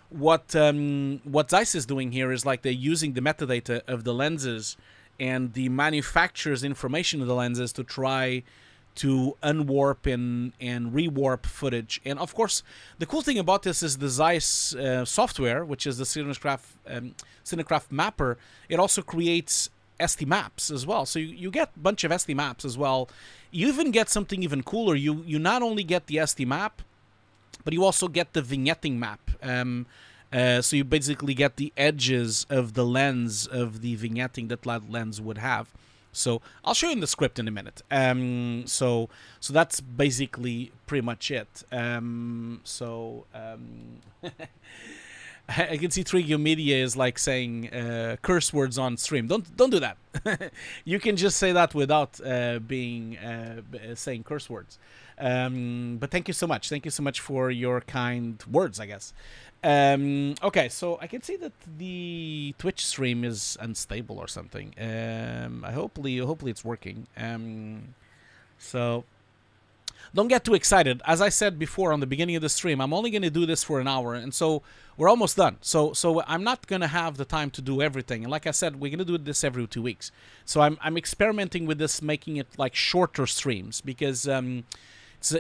what Zeiss is doing here is like they're using the metadata of the lenses and the manufacturer's information of the lenses to try to unwarp and rewarp footage. And of course, the cool thing about this is the Zeiss software, which is the CinCraft mapper. It also creates SD maps as well. So you get a bunch of SD maps as well. You even get something even cooler. You not only get the SD map, but you also get the vignetting map. So you basically get the edges of the lens of the vignetting that lens would have. So I'll show you in the script in a minute. So that's basically pretty much it. I can see Trigio Media is like saying curse words on stream. Don't do that. You can just say that without saying curse words. But thank you so much. Thank you so much for your kind words, I guess. Okay, so I can see that the Twitch stream is unstable or something. Hopefully it's working. So don't get too excited. As I said before on the beginning of the stream, I'm only going to do this for an hour, and so we're almost done. So I'm not going to have the time to do everything. And like I said, we're going to do this every 2 weeks. So I'm experimenting with this, making it like shorter streams, because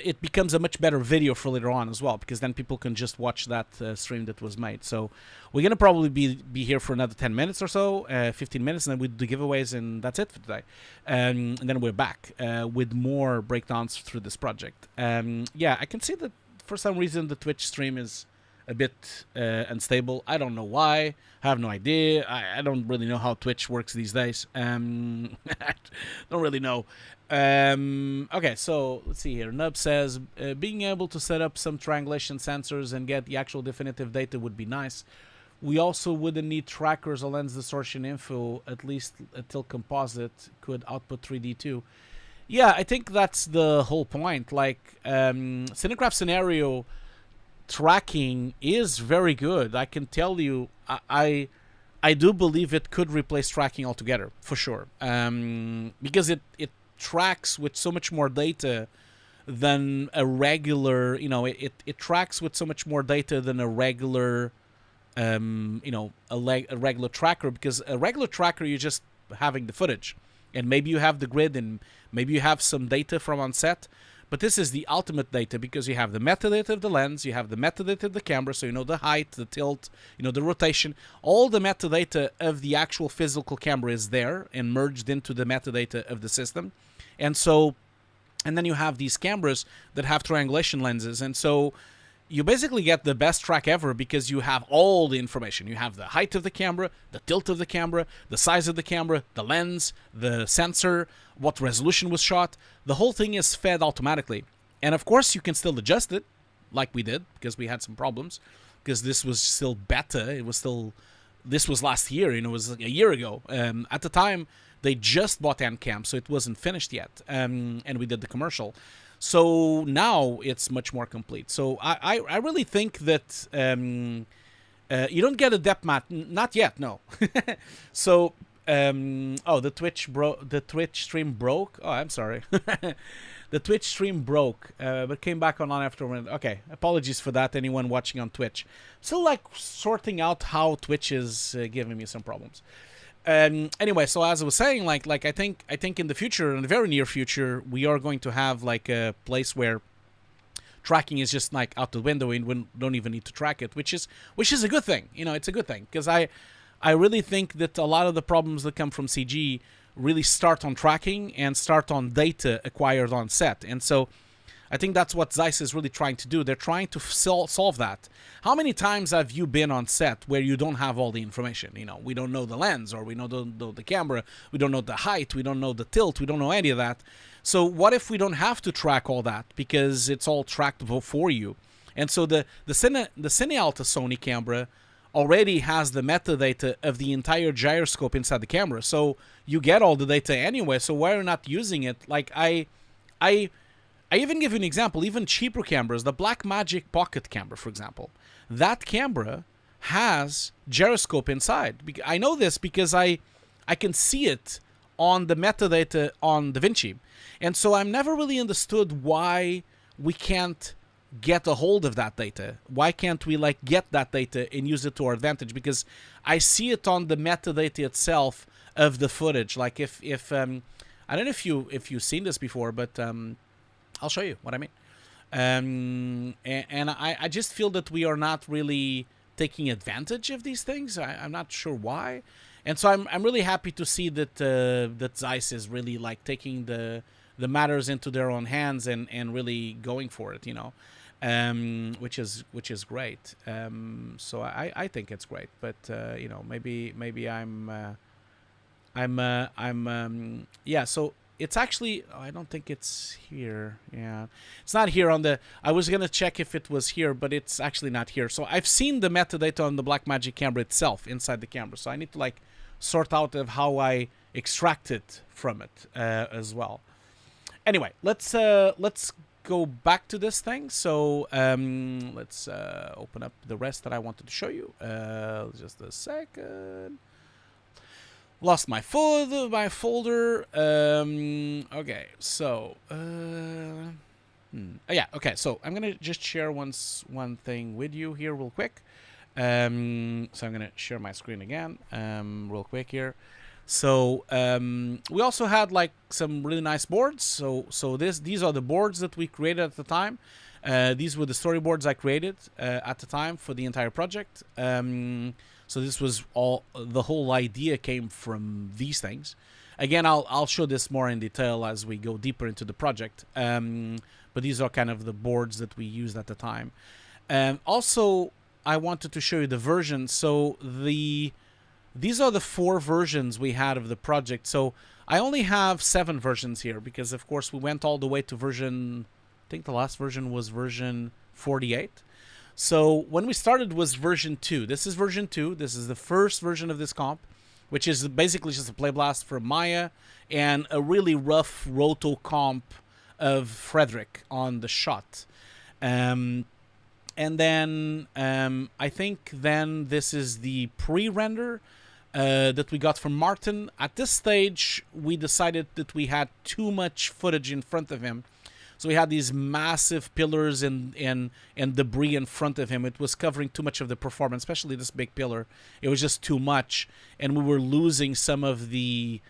it becomes a much better video for later on as well, because then people can just watch that stream that was made. So we're going to probably be here for another 10 minutes or so, 15 minutes, and then we do the giveaways, and that's it for today. And then we're back with more breakdowns through this project. Yeah, I can see that for some reason the Twitch stream is a bit unstable. I don't know why. I have no idea. I don't really know how Twitch works these days. I don't really know. Okay, so let's see here. Nub says, being able to set up some triangulation sensors and get the actual definitive data would be nice. We also wouldn't need trackers or lens distortion info, at least until Composite could output 3D too. Yeah, I think that's the whole point. Like, CinCraft Scenario tracking is very good. I can tell you, I do believe it could replace tracking altogether, for sure. Because it tracks with so much more data than a regular, it tracks with so much more data than a regular, a regular tracker, because a regular tracker, you're just having the footage, and maybe you have the grid, and maybe you have some data from onset, but this is the ultimate data, because you have the metadata of the lens, you have the metadata of the camera, so you know the height, the tilt, the rotation, all the metadata of the actual physical camera is there and merged into the metadata of the system. And then you have these cameras that have triangulation lenses. And so you basically get the best track ever, because you have all the information. You have the height of the camera, the tilt of the camera, the size of the camera, the lens, the sensor, what resolution was shot. The whole thing is fed automatically. And of course, you can still adjust it, like we did, because we had some problems, because this was still beta. This was last year, it was like a year ago. At the time, they just bought Endcam, so it wasn't finished yet, and we did the commercial. So now it's much more complete. So I really think that you don't get a depth map, not yet, no. So the Twitch stream broke. Oh, I'm sorry. The Twitch stream broke, but came back online after a minute. Okay, apologies for that, anyone watching on Twitch. Still like sorting out how Twitch is giving me some problems. Anyway, so as I was saying, like I think in the future, in the very near future, we are going to have like a place where tracking is just like out the window and we don't even need to track it, which is a good thing. You know, it's a good thing, because I really think that a lot of the problems that come from CG really start on tracking and start on data acquired on set. And so I think that's what Zeiss is really trying to do. They're trying to solve that. How many times have you been on set where you don't have all the information? You know, we don't know the lens, or we don't know the camera, we don't know the height, we don't know the tilt, we don't know any of that. So what if we don't have to track all that, because it's all tracked for you? And so the Cine Alta Sony camera already has the metadata of the entire gyroscope inside the camera. So you get all the data anyway, so why are you not using it? Like I even give you an example. Even cheaper cameras, the Blackmagic Pocket camera, for example, that camera has gyroscope inside. I know this because I can see it on the metadata on DaVinci. And so I've never really understood why we can't get a hold of that data. Why can't we like get that data and use it to our advantage? Because I see it on the metadata itself of the footage. Like if I don't know if you've seen this before, but I'll show you what I mean. And I just feel that we are not really taking advantage of these things. I'm not sure why. And so I'm really happy to see that that Zeiss is really like taking the matters into their own hands and really going for it, you know, which is great. So I think it's great, but you know, maybe yeah. So it's actually, I don't think it's here. Yeah, it's not here on the. I was gonna check if it was here, but it's actually not here. So I've seen the metadata on the Blackmagic camera itself inside the camera. So I need to like sort out of how I extract it from it as well. Anyway, let's go back to this thing. So let's open up the rest that I wanted to show you. Just a second. Lost my folder. Okay, so yeah. Okay, so I'm gonna just share one thing with you here real quick. So I'm gonna share my screen again, real quick here. So we also had like some really nice boards. So these are the boards that we created at the time. These were the storyboards I created at the time for the entire project. So this was all, the whole idea came from these things. Again, I'll show this more in detail as we go deeper into the project. But these are kind of the boards that we used at the time. Also, I wanted to show you the versions. So these are the 4 versions we had of the project. So I only have 7 versions here because, of course, we went all the way to version, I think the last version was version 48. So when we started was version 2. This is version 2. This is the first version of this comp, which is basically just a play blast for Maya and a really rough roto comp of Frederick on the shot. And then I think then this is the pre-render that we got from Martin. At this stage, we decided that we had too much footage in front of him. So we had these massive pillars and debris in front of him. It was covering too much of the performance, especially this big pillar. It was just too much, and we were losing some of the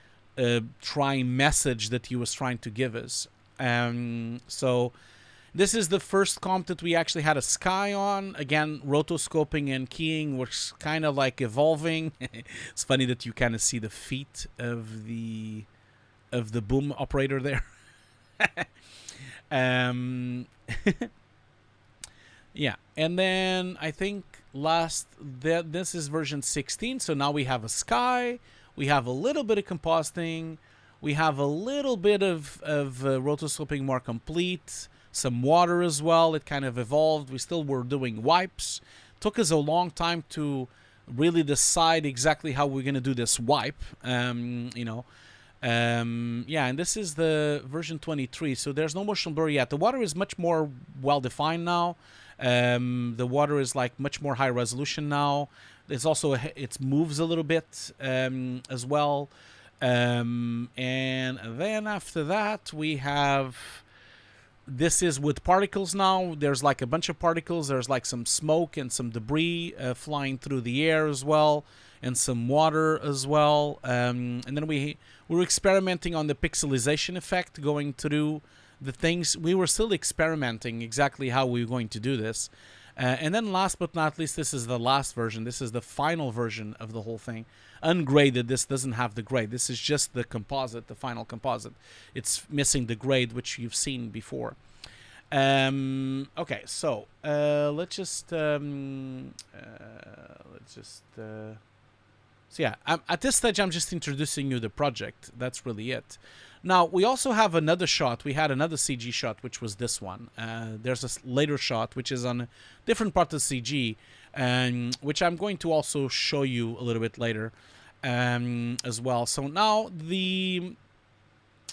trying message that he was trying to give us. So this is the first comp that we actually had a sky on. Again, rotoscoping and keying was kind of like evolving. It's funny that you kind of see the feet of the boom operator there. Yeah, and then I think this is version 16. So now we have a sky, we have a little bit of compositing, we have a little bit of rotoscoping more complete, some water as well. It kind of evolved. We still were doing wipes. Took us a long time to really decide exactly how we're gonna do this wipe. You know. Yeah, and this is the version 23, so there's no motion blur yet. The water is much more well defined now. The water is like much more high resolution now. There's also it moves a little bit as well. And then after that we have, this is with particles now. There's like a bunch of particles. There's like some smoke and some debris flying through the air as well. and some water as well. And then we were experimenting on the pixelization effect, going through the things. We were still experimenting exactly how we were going to do this. And then last but not least, this is the last version. This is the final version of the whole thing. Ungraded, this doesn't have the grade. This is just the composite, the final composite. It's missing the grade, which you've seen before. Okay, so let's just so yeah, at this stage I'm just introducing you the project. That's really it. Now we also have another shot. We had another CG shot, which was this one. There's a later shot which is on a different part of CG, which I'm going to also show you a little bit later as well. So now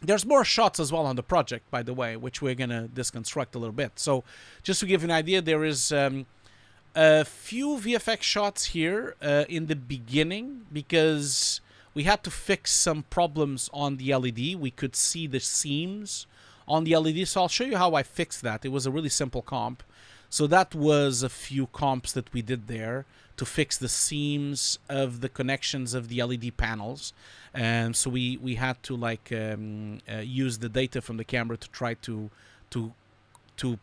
there's more shots as well on the project, by the way, which we're gonna deconstruct a little bit. So just to give you an idea, there is a few VFX shots here in the beginning, because we had to fix some problems on the LED. We could see the seams on the LED, so I'll show you how I fixed that. It was a really simple comp. So that was a few comps that we did there to fix the seams of the connections of the LED panels. And so we had to like use the data from the camera to try to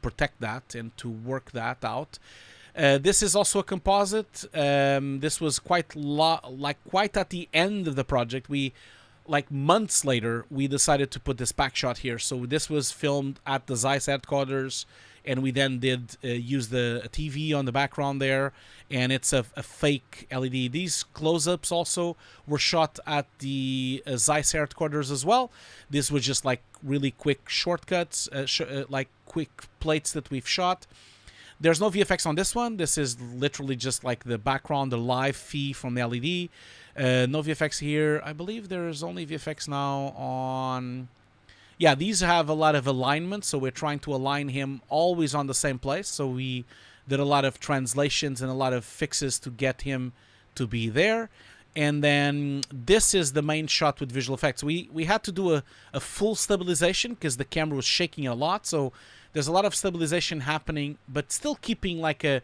protect that and to work that out. This is also a composite. This was quite at the end of the project. We, like months later, we decided to put this back shot here. So this was filmed at the Zeiss headquarters, and we then did use the TV on the background there, and it's a fake LED. These close-ups also were shot at the Zeiss headquarters as well. This was just like really quick shortcuts, like quick plates that we've shot. There's no VFX on this one. This is literally just like the background, the live feed from the LED. No VFX here. I believe there's only VFX now on... Yeah, these have a lot of alignment, so we're trying to align him always on the same place. So we did a lot of translations and a lot of fixes to get him to be there. And then this is the main shot with visual effects. We had to do a full stabilization because the camera was shaking a lot. So there's a lot of stabilization happening, but still keeping like a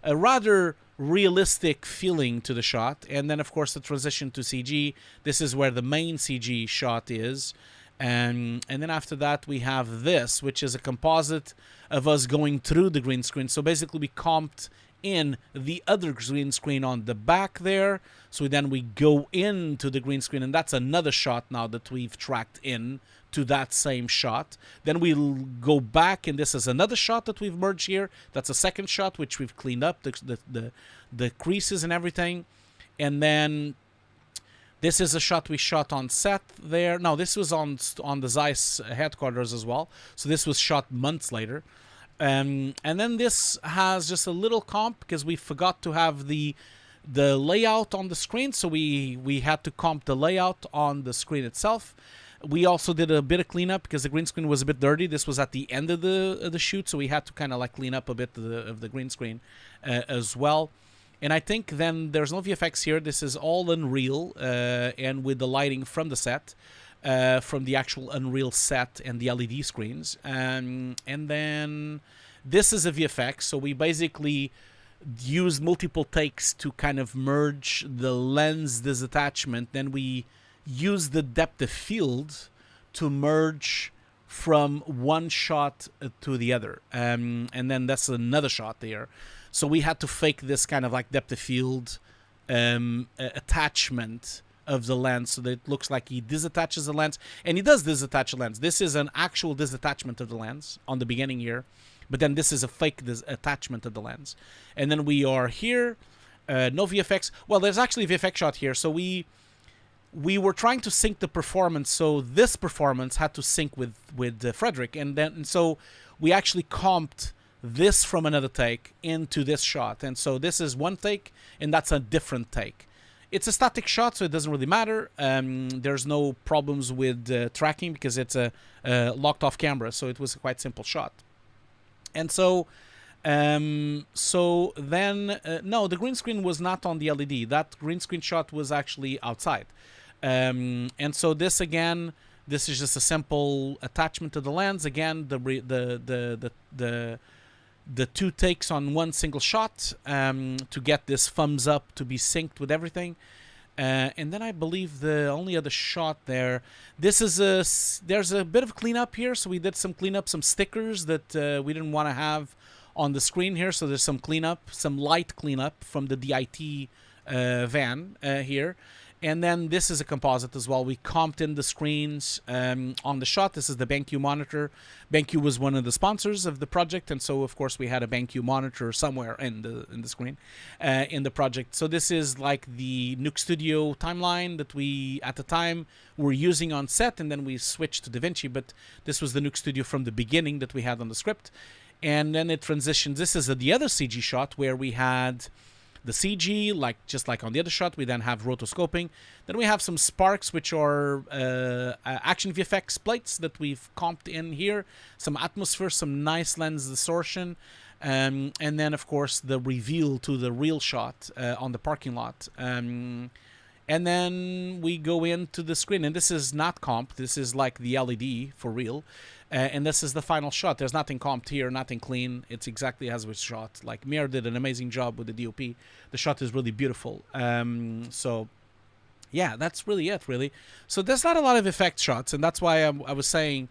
rather realistic feeling to the shot. And then, of course, the transition to CG. This is where the main CG shot is. And then after that, we have this, which is a composite of us going through the green screen. So basically, we comped in the other green screen on the back there. So then we go into the green screen, and that's another shot now that we've tracked in to that same shot. Then we'll go back, and this is another shot that we've merged here. That's a second shot, which we've cleaned up, the creases and everything. And then this is a shot we shot on set there. No, this was on the Zeiss headquarters as well. So this was shot months later. And then this has just a little comp because we forgot to have the layout on the screen. So we had to comp the layout on the screen itself. We also did a bit of cleanup because the green screen was a bit dirty. This was at the end of the shoot, so we had to kind of like clean up a bit of the green screen as well. And I think then there's no VFX here. This is all Unreal and with the lighting from the set, from the actual Unreal set and the LED screens. And then this is a VFX. So we basically use multiple takes to kind of merge the lens disattachment. Then we use the depth of field to merge from one shot to the other. And then that's another shot there. So we had to fake this kind of like depth of field attachment of the lens so that it looks like he disattaches the lens. And he does disattach the lens. This is an actual disattachment of the lens on the beginning here. But then this is a fake attachment of the lens. And then we are here. No VFX. Well, there's actually a VFX shot here. So we were trying to sync the performance. So this performance had to sync with Frederick. And so we actually comped this from another take into this shot. And so this is one take, and that's a different take. It's a static shot, so it doesn't really matter. There's no problems with tracking because it's a locked off camera, so it was a quite simple shot. And so no, the green screen was not on the LED. That green screen shot was actually outside. And so this again, this is just a simple attachment to the lens. Again, the 2 takes on one single shot to get this thumbs up to be synced with everything. And then I believe the only other shot there, there's a bit of cleanup here, so we did some cleanup, some stickers that we didn't want to have on the screen here, so there's some cleanup, some light cleanup from the DIT van here. And then this is a composite as well. We comped in the screens on the shot. This is the BenQ monitor. BenQ was one of the sponsors of the project, and so of course we had a BenQ monitor somewhere in the screen in the project. So this is like the Nuke Studio timeline that we at the time were using on set, and then we switched to DaVinci. But this was the Nuke Studio from the beginning that we had on the script, and then it transitions. This is the other CG shot where we had the CG, just like on the other shot. We then have rotoscoping. Then we have some sparks, which are action VFX plates that we've comped in here. Some atmosphere, some nice lens distortion. And then, of course, the reveal to the real shot on the parking lot. And then we go into the screen. And this is not comped. This is like the LED for real. And this is the final shot. There's nothing comped here, nothing clean. It's exactly as it was shot. Like, Mir did an amazing job with the DOP. The shot is really beautiful. So, yeah, that's really it, really. So there's not a lot of effect shots, and that's why I was saying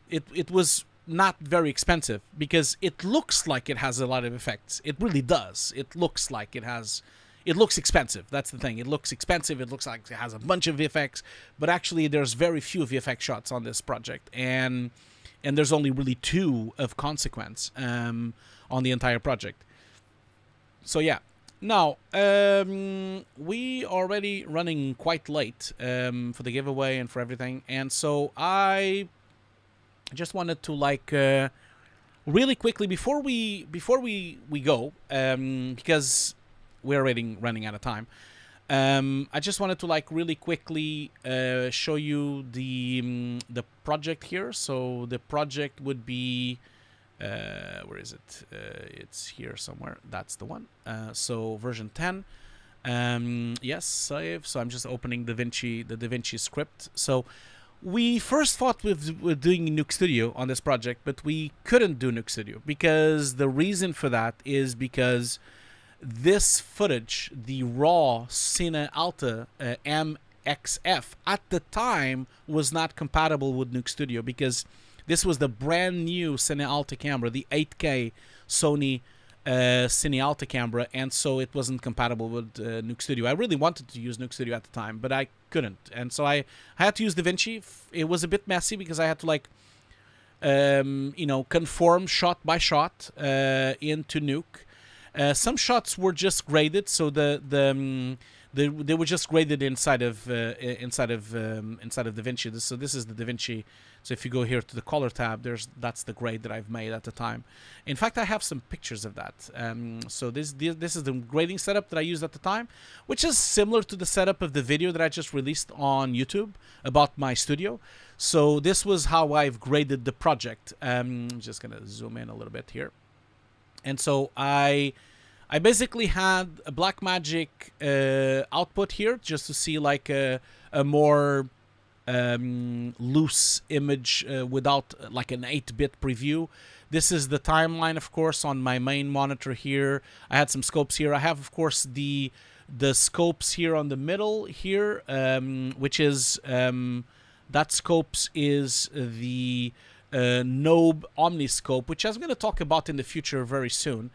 it was not very expensive, because it looks like it has a lot of effects. It really does. It looks like it has... It looks expensive. That's the thing. It looks expensive. It looks like it has a bunch of VFX, but actually there's very few VFX shots on this project, and there's only really 2 of consequence on the entire project. So yeah. Now, we are already running quite late for the giveaway and for everything, and so I just wanted to really quickly before we go, because we're already running out of time. I just wanted to really quickly show you the project here. So the project would be where is it? It's here somewhere. That's the one. So version 10. Yes, save. So I'm just opening the DaVinci script. So we first thought with doing Nuke Studio on this project, but we couldn't do Nuke Studio, because the reason for that is because this footage, the raw Cine Alta MXF, at the time was not compatible with Nuke Studio, because this was the brand new Cine Alta camera, the 8K Sony Cine Alta camera, and so it wasn't compatible with Nuke Studio. I really wanted to use Nuke Studio at the time, but I couldn't, and so I had to use DaVinci. It was a bit messy because I had to conform shot by shot into Nuke. Some shots were just graded, so they were just graded inside of DaVinci. So this is the DaVinci. So if you go here to the color tab, that's the grade that I've made at the time. In fact, I have some pictures of that. So this is the grading setup that I used at the time, which is similar to the setup of the video that I just released on YouTube about my studio. So this was how I've graded the project. I'm just gonna zoom in a little bit here. And so I basically had a Blackmagic output here, just to see a more loose image without an 8-bit preview. This is the timeline, of course, on my main monitor here. I had some scopes here. I have, of course, the scopes here on the middle here, which is that scopes is the Nobe OmniScope, which I'm going to talk about in the future very soon.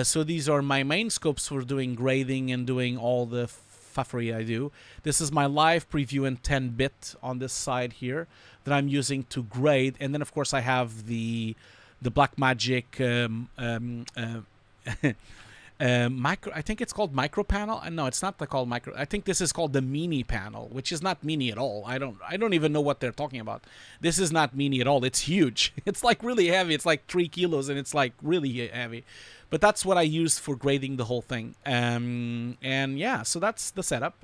So these are my main scopes for doing grading and doing all the fuffery I do. This is my live preview in 10-bit on this side here that I'm using to grade, and then of course I have the Blackmagic micro. I think it's called micro panel. No, it's not called micro. I think this is called the mini panel, which is not mini at all. I don't even know what they're talking about. This is not mini at all. It's huge. It's really heavy. It's 3 kilos, and it's really heavy. But that's what I used for grading the whole thing. And yeah, so that's the setup.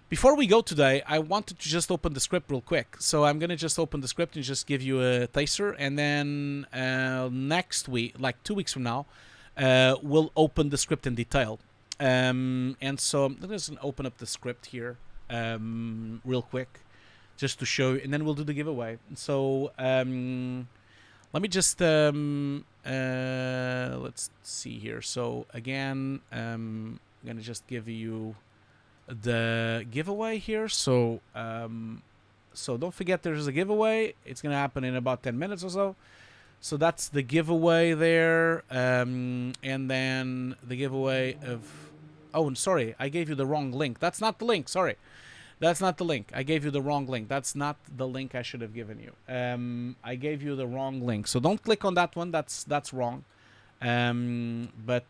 Before we go today, I wanted to just open the script real quick. So I'm going to just open the script and just give you a taster. And then next week, 2 weeks from now, we'll open the script in detail. And so I'm just going to open up the script here real quick, just to show you. And then we'll do the giveaway. So let me just let's see here. So again, I'm gonna just give you the giveaway here. So so don't forget there's a giveaway. It's gonna happen in about 10 minutes or so. So that's the giveaway there, and then the giveaway of. Oh, sorry, I gave you the wrong link. That's not the link. Sorry, that's not the link. I gave you the wrong link. That's not the link I should have given you. I gave you the wrong link. So don't click on that one. That's wrong. But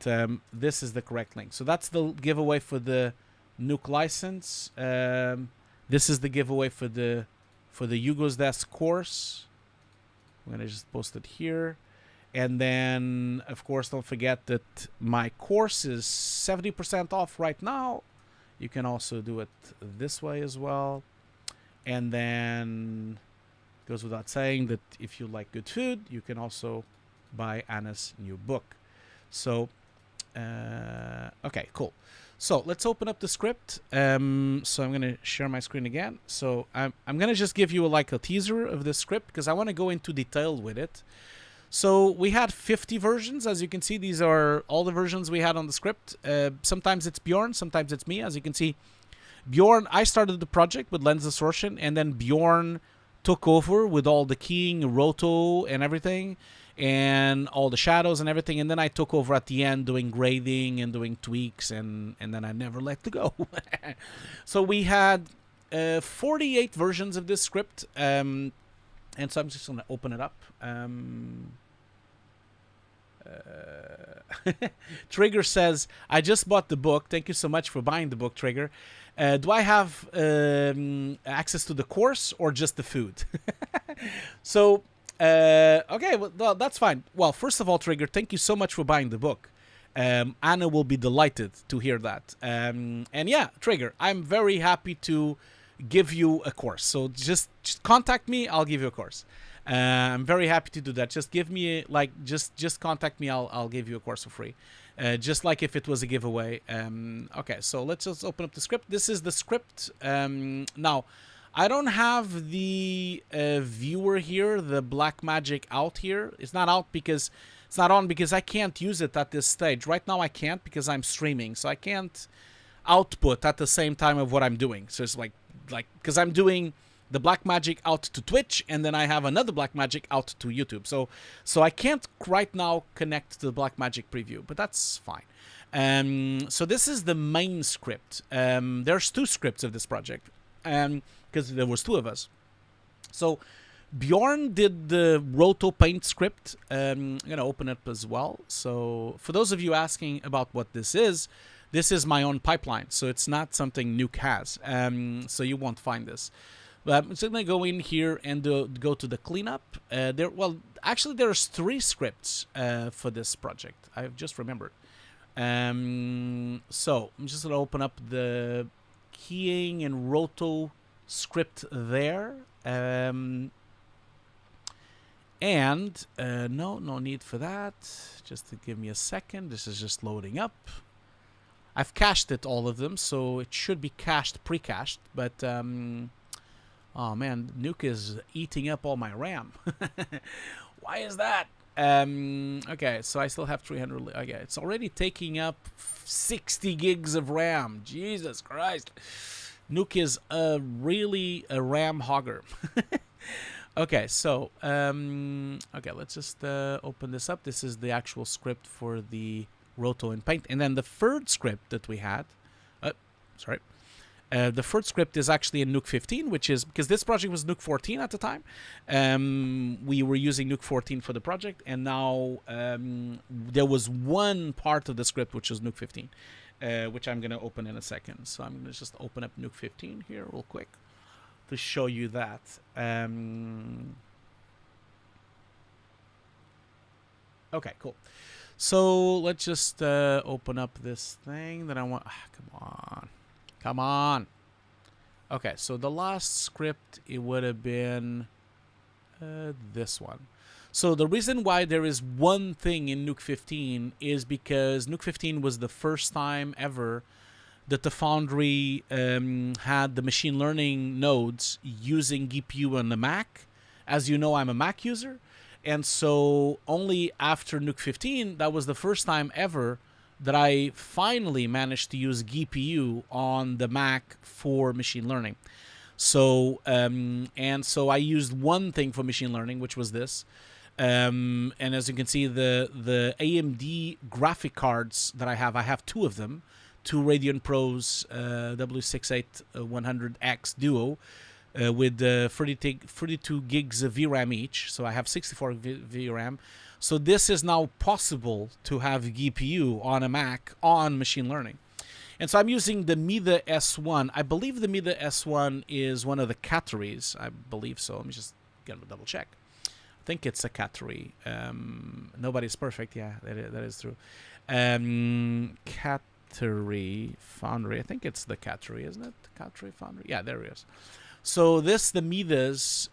this is the correct link. So that's the giveaway for the Nuke license. This is the giveaway for the HUGOSDESK course. I'm gonna just post it here. And then, of course, don't forget that my course is 70% off right now. You can also do it this way as well. And then it goes without saying that if you like good food, you can also buy Ana's new book. So, okay, cool. So let's open up the script. So I'm going to share my screen again. So I'm going to just give you like a teaser of this script because I want to go into detail with it. So we had 50 versions. As you can see, these are all the versions we had on the script. Sometimes it's Bjorn, sometimes it's me. As you can see, Bjorn, I started the project with lens distortion, and then Bjorn took over with all the keying, roto, and everything, and all the shadows and everything. And then I took over at the end doing grading and doing tweaks, and then I never let it go. So we had 48 versions of this script. And so I'm just going to open it up. Trigger says, I just bought the book. Thank you so much for buying the book, Trigger. Do I have access to the course or just the food? So, okay, well, that's fine. Well, first of all, Trigger, thank you so much for buying the book. Anna will be delighted to hear that. And yeah, Trigger, I'm very happy to give you a course. So just contact me. I'll give you a course. I'm very happy to do that. Just give me just contact me. I'll give you a course for free. Just like if it was a giveaway. Okay, so let's just open up the script. This is the script. Now, I don't have the viewer here, the black magic out here. It's not out because it's not on because I can't use it at this stage. Right now I can't because I'm streaming, so I can't output at the same time of what I'm doing. So it's like because I'm doing the black magic out to Twitch, and then I have another black magic out to YouTube. So I can't right now connect to the black magic preview, but that's fine. So this is the main script. There's two scripts of this project, because there was two of us. So Bjorn did the Roto Paint script. I'm gonna open it up as well. So for those of you asking about what this is my own pipeline. So it's not something Nuke has. So you won't find this. But I'm just going to go in here and go to the cleanup. Well, actually, there's 3 scripts for this project. I've just remembered. So I'm just going to open up the keying and roto script there. No need for that. Just to give me a second. This is just loading up. I've cached it, all of them, so it should be cached, pre-cached, but oh man, Nuke is eating up all my RAM. Why is that? Okay, so I still have 300. Okay, it's already taking up 60 gigs of RAM. Jesus Christ. Nuke is really a RAM hogger. Okay, so okay, let's just open this up. This is the actual script for the Roto and Paint. And then the third script that we had, the third script is actually in Nuke 15, which is because this project was Nuke 14 at the time. We were using Nuke 14 for the project, and now there was one part of the script which was Nuke 15, which I'm going to open in a second. So I'm going to just open up Nuke 15 here real quick to show you that. Okay, cool. So let's just open up this thing that I want. Come on. Okay, so the last script, it would have been this one. So the reason why there is one thing in Nuke 15 is because Nuke 15 was the first time ever that the Foundry had the machine learning nodes using GPU on the Mac. As you know, I'm a Mac user. And so only after Nuke 15, that was the first time ever that I finally managed to use GPU on the Mac for machine learning. So and so I used one thing for machine learning, which was this. And as you can see, the AMD graphic cards that I have two of them, two Radeon Pros W68100X Duo with 32 gigs of VRAM each. So I have 64 VRAM. So this is now possible to have GPU on a Mac on machine learning. And so I'm using the Mida S1. I believe the Mida S1 is one of the categories. I believe so. Let me just get a double check. I think it's a category. Nobody's perfect. Yeah, that is true. Category Foundry. I think it's the category, isn't it? Category Foundry. Yeah, there it is. So the Midas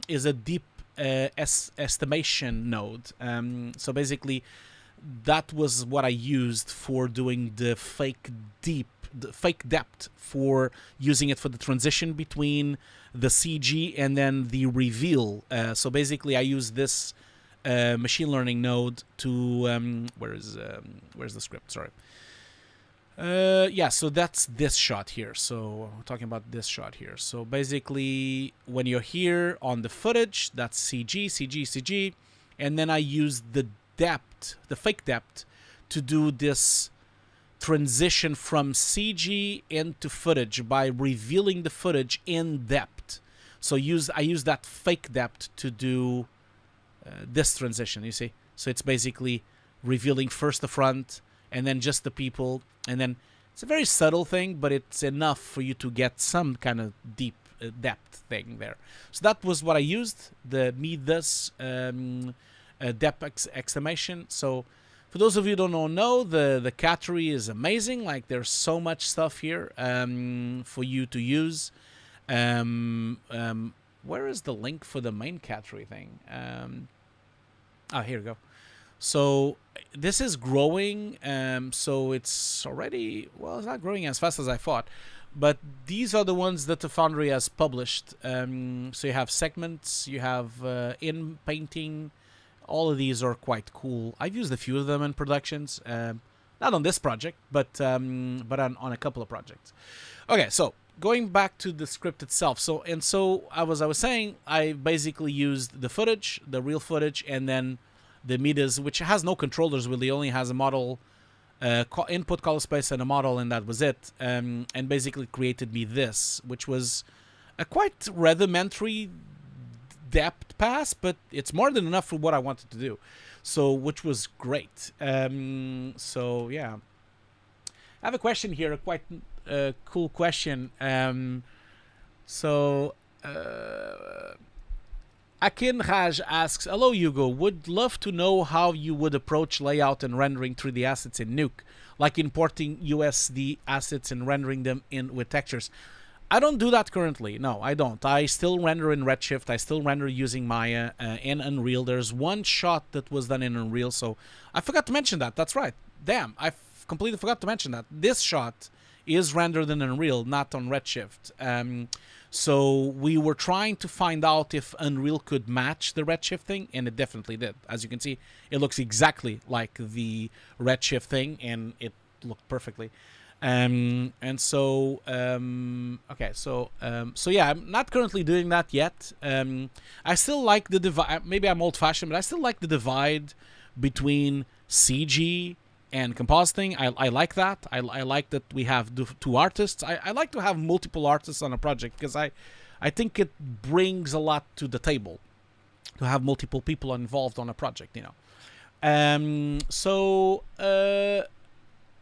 is a deep estimation node. So basically, that was what I used for doing the fake depth, for using it for the transition between the CG and then the reveal. So basically, I use this machine learning node to where's the script? Sorry. Yeah, so that's this shot here. So we're talking about this shot here. So basically, when you're here on the footage, that's CG, and then I use the depth, the fake depth, to do this transition from CG into footage by revealing the footage in depth. So I use that fake depth to do this transition, you see. So it's basically revealing first the front and then just the people, and then it's a very subtle thing, but it's enough for you to get some kind of deep depth thing there. So that was what I used, the Midas depth estimation. So for those of you who don't know, the category is amazing. Like, there's so much stuff here for you to use. Where is the link for the main category thing? Here we go. So this is growing. So it's already, well, it's not growing as fast as I thought, but these are the ones that the Foundry has published. So you have segments, you have in painting. All of these are quite cool. I've used a few of them in productions, not on this project, but on a couple of projects. Okay, so going back to the script itself. So I was saying, I basically used the footage, the real footage, and then the Midas, which has no controllers really, only has a model, input color space and a model, and that was it. And basically created me this, which was a quite rudimentary depth pass, but it's more than enough for what I wanted to do. So, which was great. So yeah, I have a question here, a quite cool question. Akin Raj asks, hello Hugo, would love to know how you would approach layout and rendering 3D assets in Nuke, like importing USD assets and rendering them in with textures. I don't do that currently. No, I don't. I still render in Redshift. I still render using Maya and Unreal. There's one shot that was done in Unreal, so I forgot to mention that. That's right. Damn, I completely forgot to mention that. This shot is rendered in Unreal, not on Redshift. So we were trying to find out if Unreal could match the Redshift thing, and it definitely did. As you can see, it looks exactly like the Redshift thing, and it looked perfectly. So yeah, I'm not currently doing that yet. I still like the divide. Maybe I'm old-fashioned, but I still like the divide between CG and compositing. I like that. I like that we have two artists. I like to have multiple artists on a project, because I think it brings a lot to the table to have multiple people involved on a project, you know.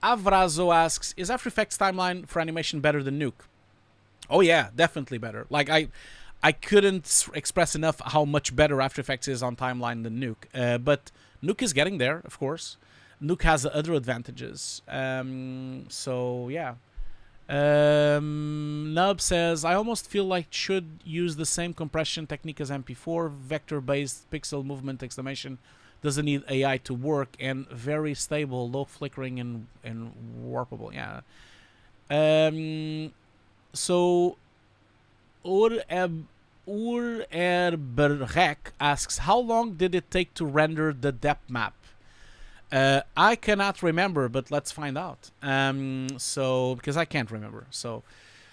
Avrazo asks, is After Effects timeline for animation better than Nuke? Oh yeah, definitely better. Like, I couldn't express enough how much better After Effects is on timeline than Nuke. But Nuke is getting there, of course. Nuke has other advantages. So yeah. Nub says, I almost feel like should use the same compression technique as MP4, vector-based pixel movement exclamation. Doesn't need AI to work, and very stable, low flickering and warpable. Yeah. So Urberek asks, how long did it take to render the depth map? I cannot remember, but let's find out. So, because I can't remember. So,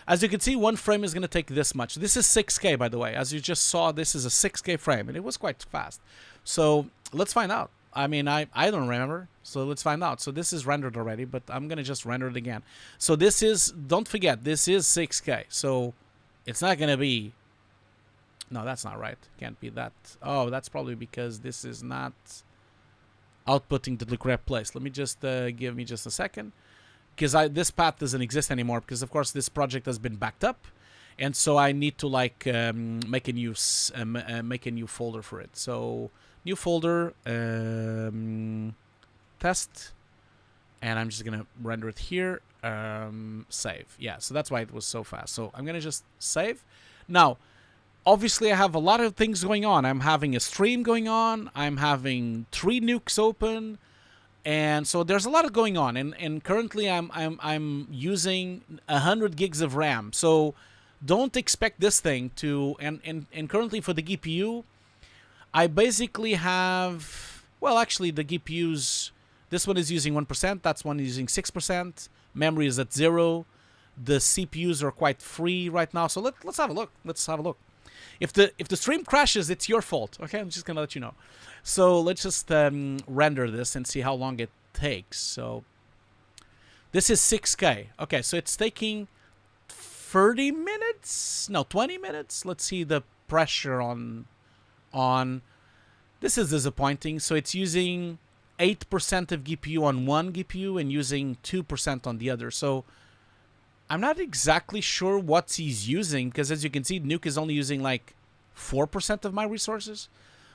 as you can see, one frame is going to take this much. This is 6K, by the way. As you just saw, this is a 6K frame, and it was quite fast. So, let's find out. I mean, I don't remember, so let's find out. So, this is rendered already, but I'm going to just render it again. So, this is, don't forget, this is 6K. So, it's not going to be... No, that's not right. Can't be that. Oh, that's probably because this is not outputting to the correct place. Let me just give me just a second, because this path doesn't exist anymore, because of course this project has been backed up, and so I need to like make a new folder for it. So new folder, test, and I'm just gonna render it here. Save. Yeah, so that's why it was so fast. So I'm gonna just save now. Obviously, I have a lot of things going on. I'm having a stream going on. I'm having 3 nukes open, and so there's a lot of going on. And currently, I'm using 100 gigs of RAM. So don't expect this thing to. And currently for the GPU, I basically have. Well, actually, the GPUs. This one is using 1%. That's one using 6%. Memory is at 0. The CPUs are quite free right now. So let's have a look. Let's have a look. If the stream crashes, it's your fault. Okay, I'm just gonna let you know. So let's just render this and see how long it takes. So this is 6K. Okay, so it's taking 30 minutes. No, 20 minutes. Let's see the pressure on. This is disappointing. So it's using 8% of GPU on one GPU and using 2% on the other. So I'm not exactly sure what he's using, because as you can see, Nuke is only using like 4% of my resources.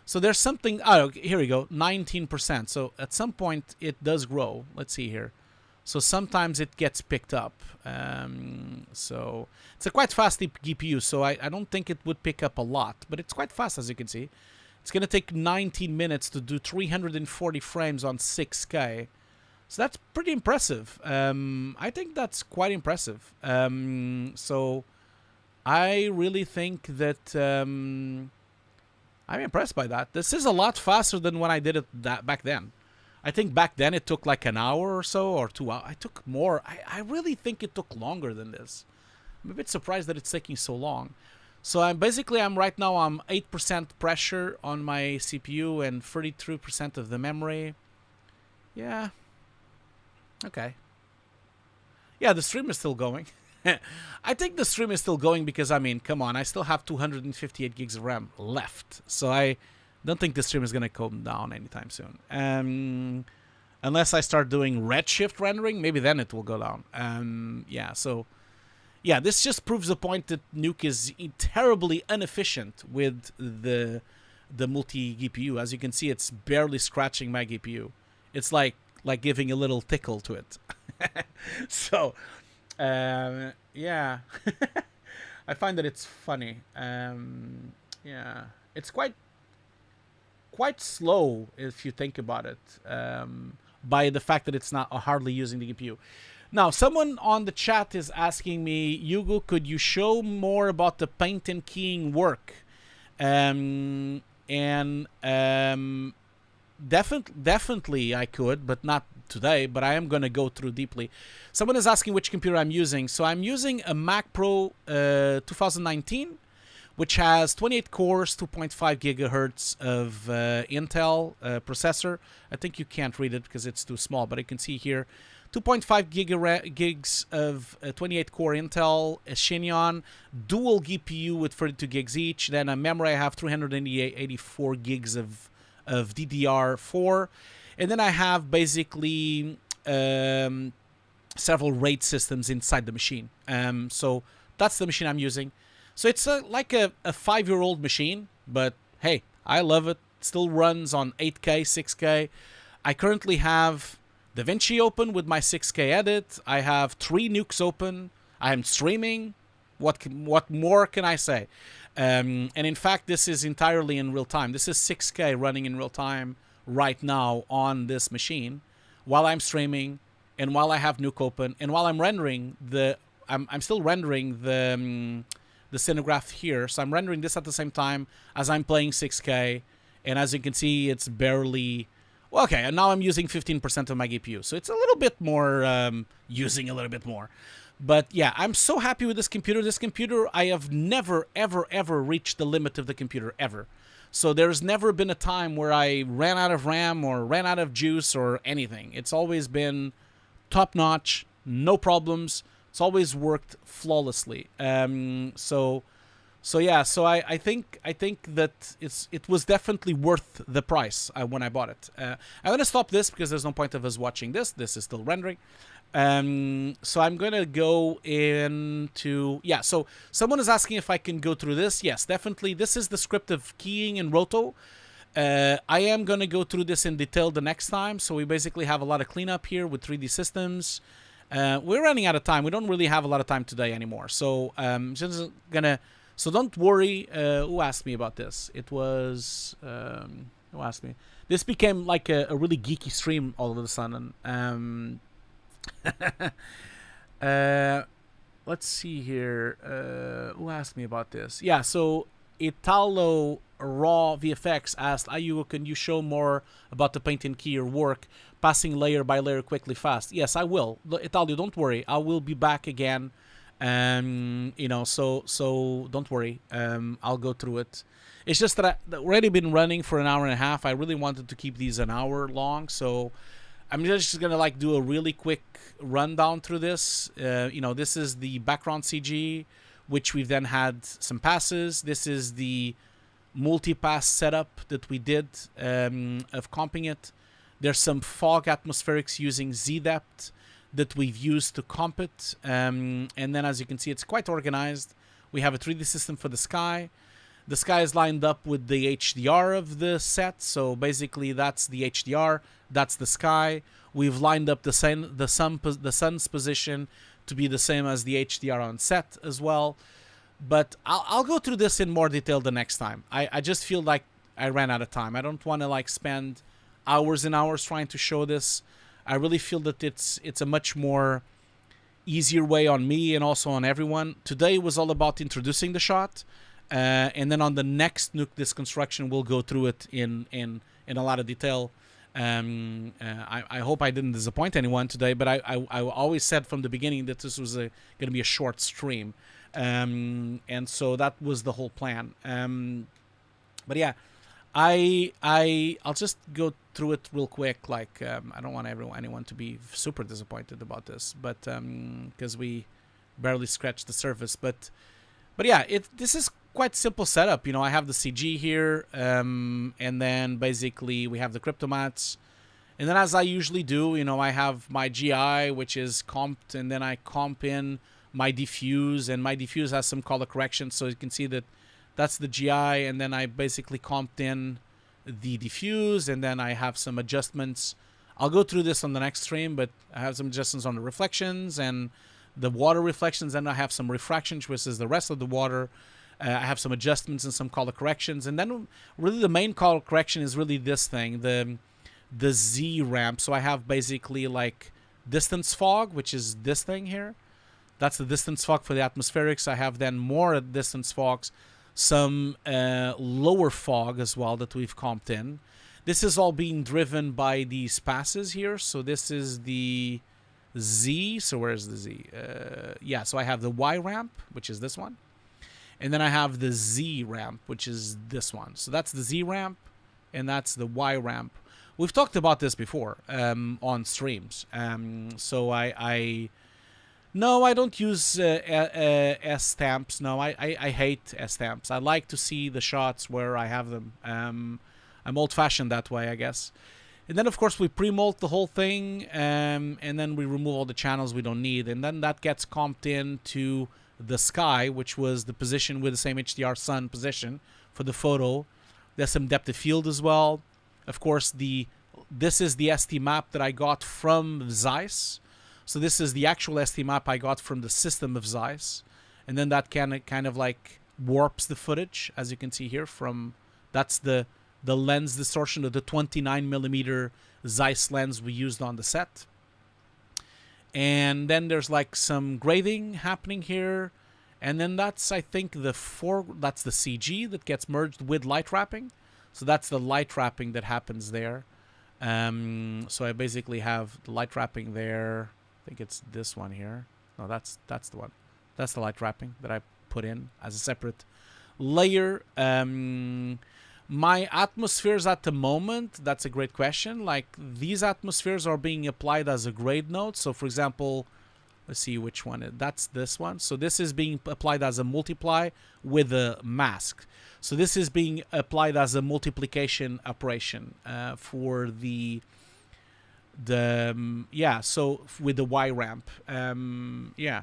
So there's something. Oh, here we go, 19%. So at some point it does grow. Let's see here. So sometimes it gets picked up. So it's a quite fast GPU. So I don't think it would pick up a lot, but it's quite fast, as you can see. It's gonna take 19 minutes to do 340 frames on 6K. So that's pretty impressive. I think that's quite impressive. So I really think that I'm impressed by that. This is a lot faster than when I did it back then. I think back then it took like an hour or so, or 2 hours. I took more. I really think it took longer than this. I'm a bit surprised that it's taking so long. So I'm right now I'm 8% pressure on my CPU and 33% of the memory. Yeah. Okay. Yeah, the stream is still going. I think the stream is still going because, I mean, come on, I still have 258 gigs of RAM left. So I don't think the stream is going to come down anytime soon. Unless I start doing redshift rendering, maybe then it will go down. Yeah, so, yeah, this just proves the point that Nuke is terribly inefficient with the multi-GPU. As you can see, it's barely scratching my GPU. It's like giving a little tickle to it. So, yeah. I find that it's funny. Yeah. It's quite slow if you think about it, by the fact that it's not hardly using the GPU. Now, someone on the chat is asking me, Hugo, could you show more about the paint and keying work? Definitely I could, but not today, but I am going to go through deeply. Someone is asking which computer I'm using. So I'm using a Mac Pro 2019, which has 28 cores, 2.5 gigahertz of Intel processor. I think you can't read it because it's too small, but you can see here 2.5 gigs of 28 core Intel, a Xenon, dual GPU with 32 gigs each. Then a memory, I have 384 gigs of DDR4. And then I have basically several RAID systems inside the machine. So that's the machine I'm using. So it's like a 5-year-old machine, but hey, I love it. It still runs on 8K, 6K. I currently have DaVinci open with my 6K edit. I have 3 nukes open. I am streaming. What more can I say? And in fact, this is entirely in real time. This is 6K running in real time right now on this machine while I'm streaming and while I have Nuke open and while I'm rendering I'm still rendering the the CinCraft here. So I'm rendering this at the same time as I'm playing 6K. And as you can see, it's barely... Well, okay, and now I'm using 15% of my GPU. So it's a little bit more, using a little bit more. But yeah, I'm so happy with this computer. This computer, I have never, ever, ever reached the limit of the computer, ever. So there's never been a time where I ran out of RAM or ran out of juice or anything. It's always been top-notch, no problems. It's always worked flawlessly. So I think that it was definitely worth the price when I bought it. I'm gonna stop this because there's no point of us watching this. This is still rendering. So I'm gonna go into, yeah, so someone is asking if I can go through this. Yes, definitely. This is the script of keying and roto. I am gonna go through this in detail the next time. So we basically have a lot of cleanup here with 3D systems. We're running out of time. We don't really have a lot of time today anymore. So just gonna, so don't worry. Who asked me about this? It was, who asked me? This became like a really geeky stream all of a sudden. Let's see here. Who asked me about this? Yeah, so Italo Raw VFX asked, Hugo, can you show more about the paint and key or work, passing layer by layer quickly, fast? Yes, I will. Italo, don't worry. I will be back again. You know, so don't worry. I'll go through it. It's just that I've already been running for an hour and a half. I really wanted to keep these an hour long, so I'm just gonna like do a really quick rundown through this. You know, this is the background CG, which we've then had some passes. This is the multi-pass setup that we did of comping it. There's some fog atmospherics using Z-depth that we've used to comp it. And then as you can see, it's quite organized. We have a 3D system for the sky. The sky is lined up with the HDR of the set. So basically that's the HDR, that's the sky. We've lined up the sun's position to be the same as the HDR on set as well. But I'll go through this in more detail the next time. I just feel like I ran out of time. I don't want to like spend hours and hours trying to show this. I really feel that it's a much more easier way on me and also on everyone. Today was all about introducing the shot. And then on the next Nuke Deconstruction, we'll go through it in a lot of detail. I hope I didn't disappoint anyone today, but I always said from the beginning that this was going to be a short stream. And so that was the whole plan. But yeah, I'll just go through it real quick. Like, I don't want anyone to be super disappointed about this, but because we barely scratched the surface. But yeah, this is quite simple setup. You know, I have the CG here, and then basically we have the cryptomats, and then as I usually do, you know, I have my GI, which is comped, and then I comp in my diffuse, and my diffuse has some color correction, so you can see that that's the GI, and then I basically comped in the diffuse, and then I have some adjustments. I'll go through this on the next stream, but I have some adjustments on the reflections and the water reflections, and I have some refractions, which is the rest of the water. I have some adjustments and some color corrections, and then really the main color correction is really this thing, the Z ramp. So I have basically like distance fog, which is this thing here. That's the distance fog for the atmospherics. I have then more distance fogs, some lower fog as well that we've comped in. This is all being driven by these passes here. So this is the Z. So where's the Z? Yeah, so I have the Y ramp, which is this one. And then I have the Z ramp, which is this one. So that's the Z ramp, and that's the Y ramp. We've talked about this before on streams. So no, I don't use S-stamps. No, I hate S-stamps. I like to see the shots where I have them. I'm old-fashioned that way, I guess. And then, of course, we pre-molt the whole thing, and then we remove all the channels we don't need. And then that gets comped into the sky, which was the position with the same HDR sun position for the photo. There's some depth of field as well. Of course, this is the ST map that I got from Zeiss. So this is the actual ST map I got from the system of Zeiss. And then that kind of like warps the footage, as you can see here. That's the lens distortion of the 29mm Zeiss lens we used on the set. And then there's like some grading happening here. And then that's, I think, that's the CG that gets merged with light wrapping. So that's the light wrapping that happens there. So I basically have the light wrapping there. I think it's this one here. No, that's the one. That's the light wrapping that I put in as a separate layer. My atmospheres at the moment, that's a great question. Like, these atmospheres are being applied as a grade node. So for example, let's see which one. That's this one. So this is being applied as a multiply with a mask. So this is being applied as a multiplication operation for the yeah. So with the Y ramp, yeah.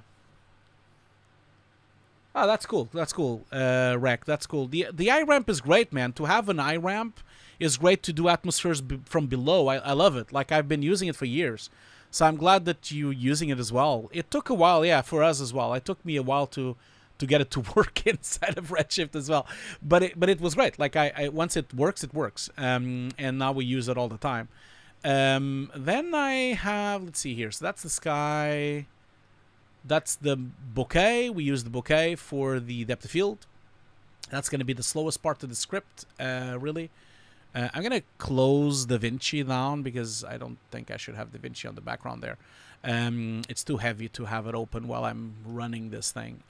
Oh, that's cool. That's cool, Rec. That's cool. The I ramp is great, man. To have an I ramp is great to do atmospheres from below. I love it. Like, I've been using it for years. So I'm glad that you're using it as well. It took a while, yeah, for us as well. It took me a while to get it to work inside of Redshift as well. But it was great. Like, I once it works, it works. And now we use it all the time. Then I have, let's see here. So that's the sky. That's the bokeh. We use the bokeh for the depth of field. That's going to be the slowest part of the script, really. I'm going to close DaVinci down because I don't think I should have DaVinci on the background there. It's too heavy to have it open while I'm running this thing.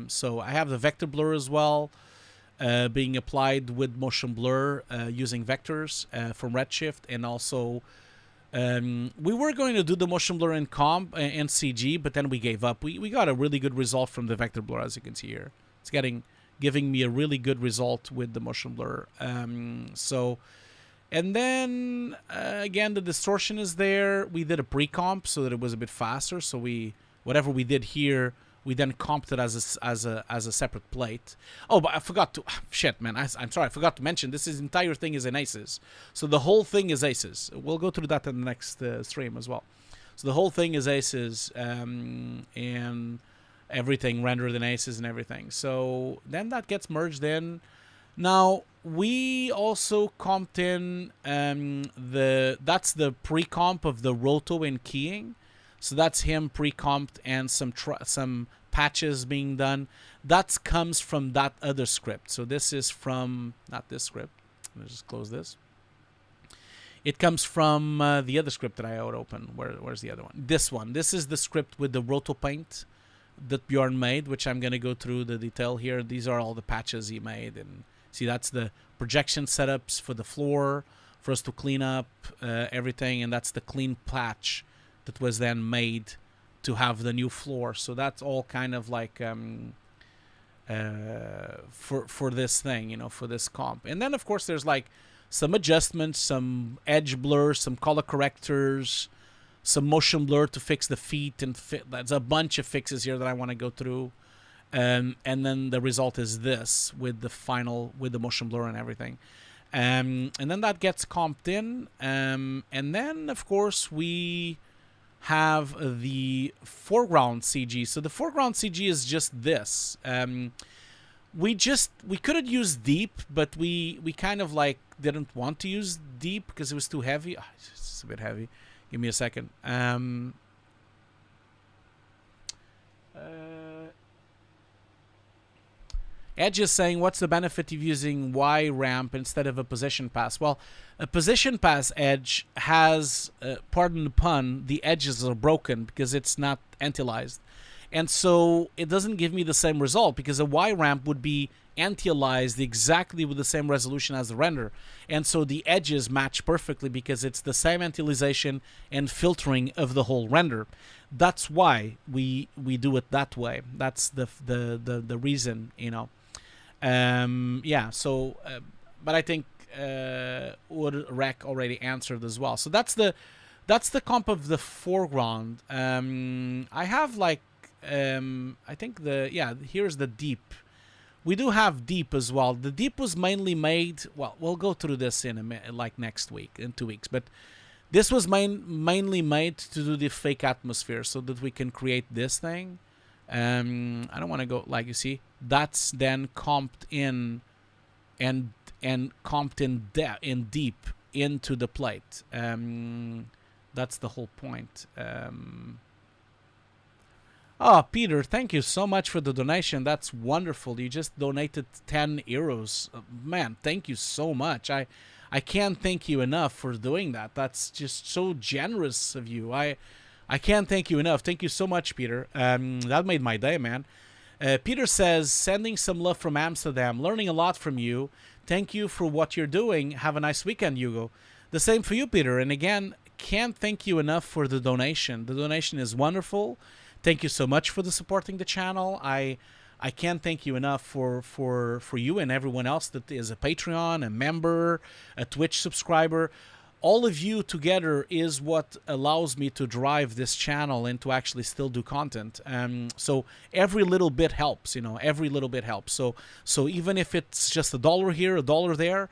So I have the vector blur as well, being applied with motion blur using vectors from Redshift. And also, we were going to do the motion blur in comp and CG, but then we gave up. We got a really good result from the vector blur, as you can see here. It's giving me a really good result with the motion blur. So, and then again, the distortion is there. We did a pre-comp so that it was a bit faster. So whatever we did here, we then comped it as a separate plate. Oh, but I forgot to shit, man. I'm sorry, I forgot to mention this entire thing is in Aces. So the whole thing is Aces. We'll go through that in the next stream as well. So the whole thing is Aces, and everything rendered in Aces and everything. So then that gets merged in. Now we also comped in that's the pre-comp of the roto and keying. So that's him pre-comped and some patches being done. That comes from that other script. So this is from, not this script. Let me just close this. It comes from the other script that I would open. Where's the other one? This one. This is the script with the roto paint that Bjorn made, which I'm going to go through the detail here. These are all the patches he made. And see, that's the projection setups for the floor for us to clean up everything. And that's the clean patch that was then made to have the new floor. So that's all kind of like for this thing, you know, for this comp. And then of course there's like some adjustments, some edge blur, some color correctors, some motion blur to fix the feet, and that's a bunch of fixes here that I want to go through. And then the result is this with the motion blur and everything. And then that gets comped in. And then of course we have the foreground CG. So the foreground CG is just this. We could have used deep, but we kind of like didn't want to use deep because it was too heavy. It's a bit heavy. Give me a second. Edge is saying, what's the benefit of using Y ramp instead of a position pass? Well, a position pass edge has, pardon the pun, the edges are broken because it's not antialized. And so it doesn't give me the same result because a Y ramp would be antialized exactly with the same resolution as the render. And so the edges match perfectly because it's the same antialization and filtering of the whole render. That's why we do it that way. That's the reason, you know. Yeah, so, but I think Rec already answered as well. So that's the comp of the foreground. I have like, I think here's the deep. We do have deep as well. The deep was mainly made, well, we'll go through this in like next week, in 2 weeks, but this was mainly made to do the fake atmosphere so that we can create this thing. I don't want to go, like you see, that's then comped in and comped in deep into the plate. That's the whole point. Oh, Peter, thank you so much for the donation. That's wonderful. You just donated 10 euros. Man, thank you so much. I can't thank you enough for doing that. That's just so generous of you. I can't thank you enough. Thank you so much, Peter. That made my day, man. Peter says, sending some love from Amsterdam, learning a lot from you. Thank you for what you're doing. Have a nice weekend, Hugo. The same for you, Peter. And again, can't thank you enough for the donation. The donation is wonderful. Thank you so much for the supporting the channel. I can't thank you enough for you and everyone else that is a Patreon, a member, a Twitch subscriber. All of you together is what allows me to drive this channel and to actually still do content. So every little bit helps, you know, every little bit helps. So even if it's just $1 here, $1 there,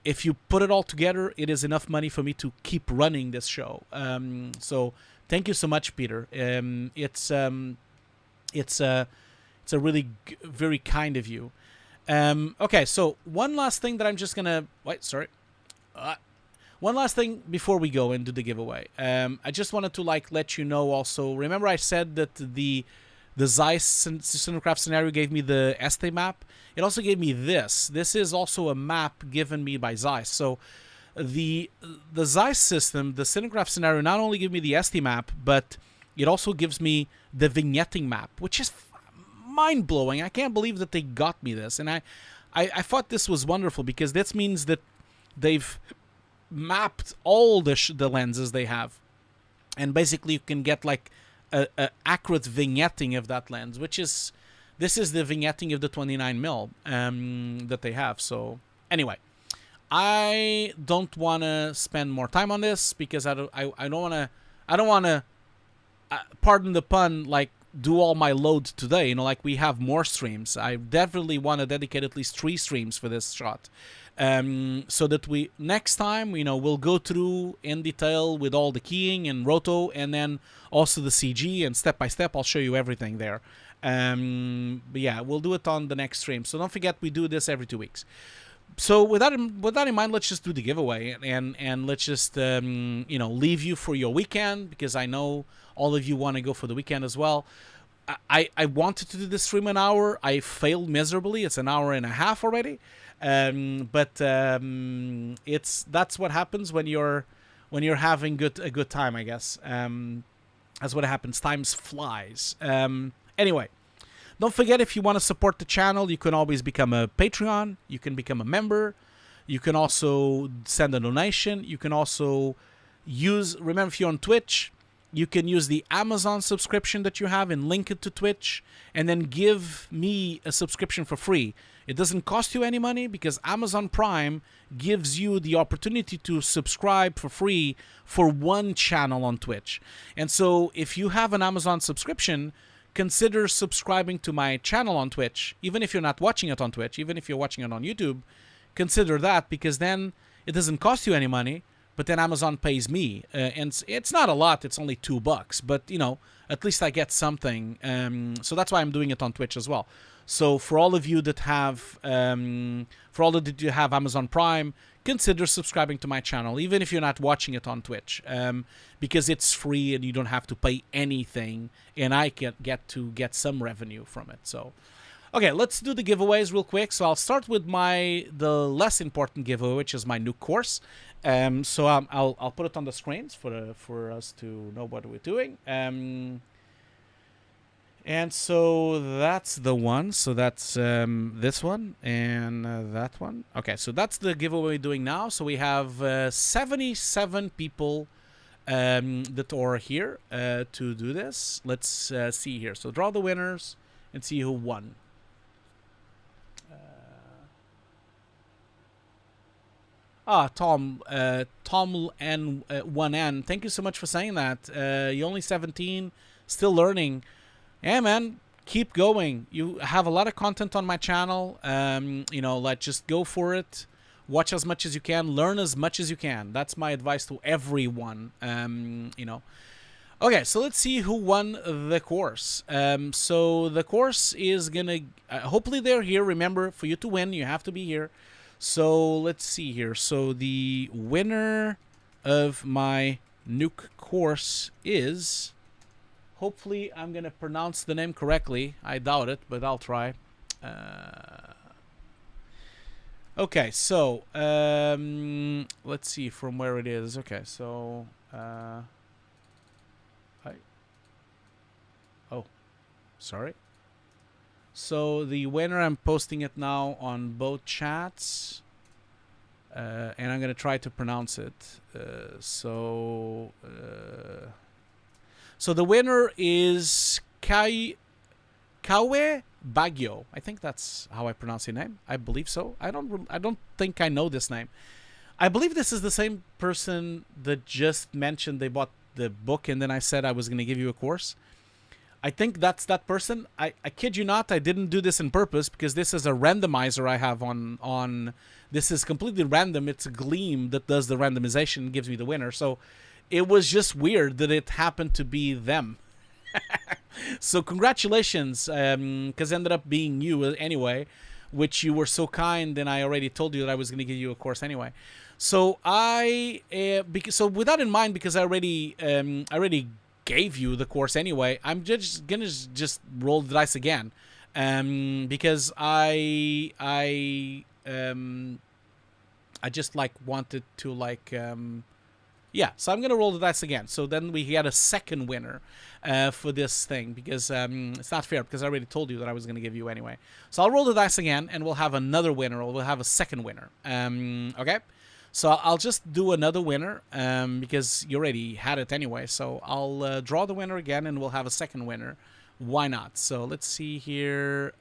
if you put it all together, it is enough money for me to keep running this show. So thank you so much, Peter. It's a really very kind of you. Okay, so one last thing that I'm just gonna one last thing before we go and do the giveaway. I just wanted to let you know also. Remember I said that the Zeiss CinCraft Scenario gave me the Este map. It also gave me this. This is also a map given me by Zeiss. So the Zeiss system, the CinCraft Scenario, not only give me the Este map, but it also gives me the vignetting map, which is mind-blowing. I can't believe that they got me this. And I thought this was wonderful because this means that they've mapped all the lenses they have, and basically you can get a accurate vignetting of that lens, which is this is the vignetting of the 29mm that they have. So anyway, I don't want to spend more time on this because I don't want to pardon the pun, do all my load today. You know, we have more streams. I definitely want to dedicate at least 3 streams for this shot. So that next time, you know, we'll go through in detail with all the keying and roto, and then also the CG, and step by step I'll show you everything there. But yeah, we'll do it on the next stream. So don't forget, we do this every 2 weeks. So with that in mind, let's just do the giveaway, and let's just you know, leave you for your weekend, because I know all of you want to go for the weekend as well. I wanted to do this stream an hour. I failed miserably. It's an hour and a half already. But that's what happens when you're having a good time, I guess. That's what happens. Time flies. Anyway, don't forget, if you want to support the channel, you can always become a Patreon. You can become a member. You can also send a donation. You can also remember, if you're on Twitch, you can use the Amazon subscription that you have and link it to Twitch, and then give me a subscription for free. It doesn't cost you any money, because Amazon Prime gives you the opportunity to subscribe for free for one channel on Twitch. And so if you have an Amazon subscription, consider subscribing to my channel on Twitch. Even if you're not watching it on Twitch, even if you're watching it on YouTube, consider that, because then it doesn't cost you any money, but then Amazon pays me. And it's not a lot, it's only $2, but you know, at least I get something. So that's why I'm doing it on Twitch as well. So for all of you that have Amazon Prime, consider subscribing to my channel, even if you're not watching it on Twitch, because it's free and you don't have to pay anything, and I get some revenue from it. So, okay, let's do the giveaways real quick. So I'll start with the less important giveaway, which is my Nuke course. So I'll put it on the screens for us to know what we're doing. And so that's the one. So that's this one and that one. Okay, so that's the giveaway we're doing now. So we have 77 people that are here to do this. Let's see here. So draw the winners and see who won. Tom N 1N. Thank you so much for saying that. You're only 17, still learning. Yeah, man, keep going. You have a lot of content on my channel. You know, just go for it. Watch as much as you can. Learn as much as you can. That's my advice to everyone. You know. Okay, so let's see who won the course. So the course is gonna. Hopefully they're here. Remember, for you to win, you have to be here. So let's see here. So the winner of my Nuke course is. Hopefully I'm gonna pronounce the name correctly. I doubt it, but I'll try. Okay, so let's see from where it is. Okay, so sorry. So the winner, I'm posting it now on both chats, and I'm gonna try to pronounce it. So the winner is Kawe Baggio. I think that's how I pronounce your name. I believe so. I don't think I know this name. I believe this is the same person that just mentioned they bought the book, and then I said I was gonna give you a course. I think that's that person. I kid you not, I didn't do this on purpose because this is a randomizer I have on this is completely random. It's a Gleam that does the randomization and gives me the winner. So it was just weird that it happened to be them. So congratulations, because it ended up being you anyway, which you were so kind, and I already told you that I was going to give you a course anyway. So so with that in mind, because I already gave you the course anyway, I'm just gonna roll the dice again, because I just like wanted to like yeah, so I'm gonna roll the dice again. So then we get a second winner for this thing, because it's not fair, because I already told you that I was gonna give you anyway. So I'll roll the dice again, and we'll have another winner, or we'll have a second winner. Okay. So I'll just do another winner, because you already had it anyway. So I'll draw the winner again, and we'll have a second winner. Why not? So let's see here.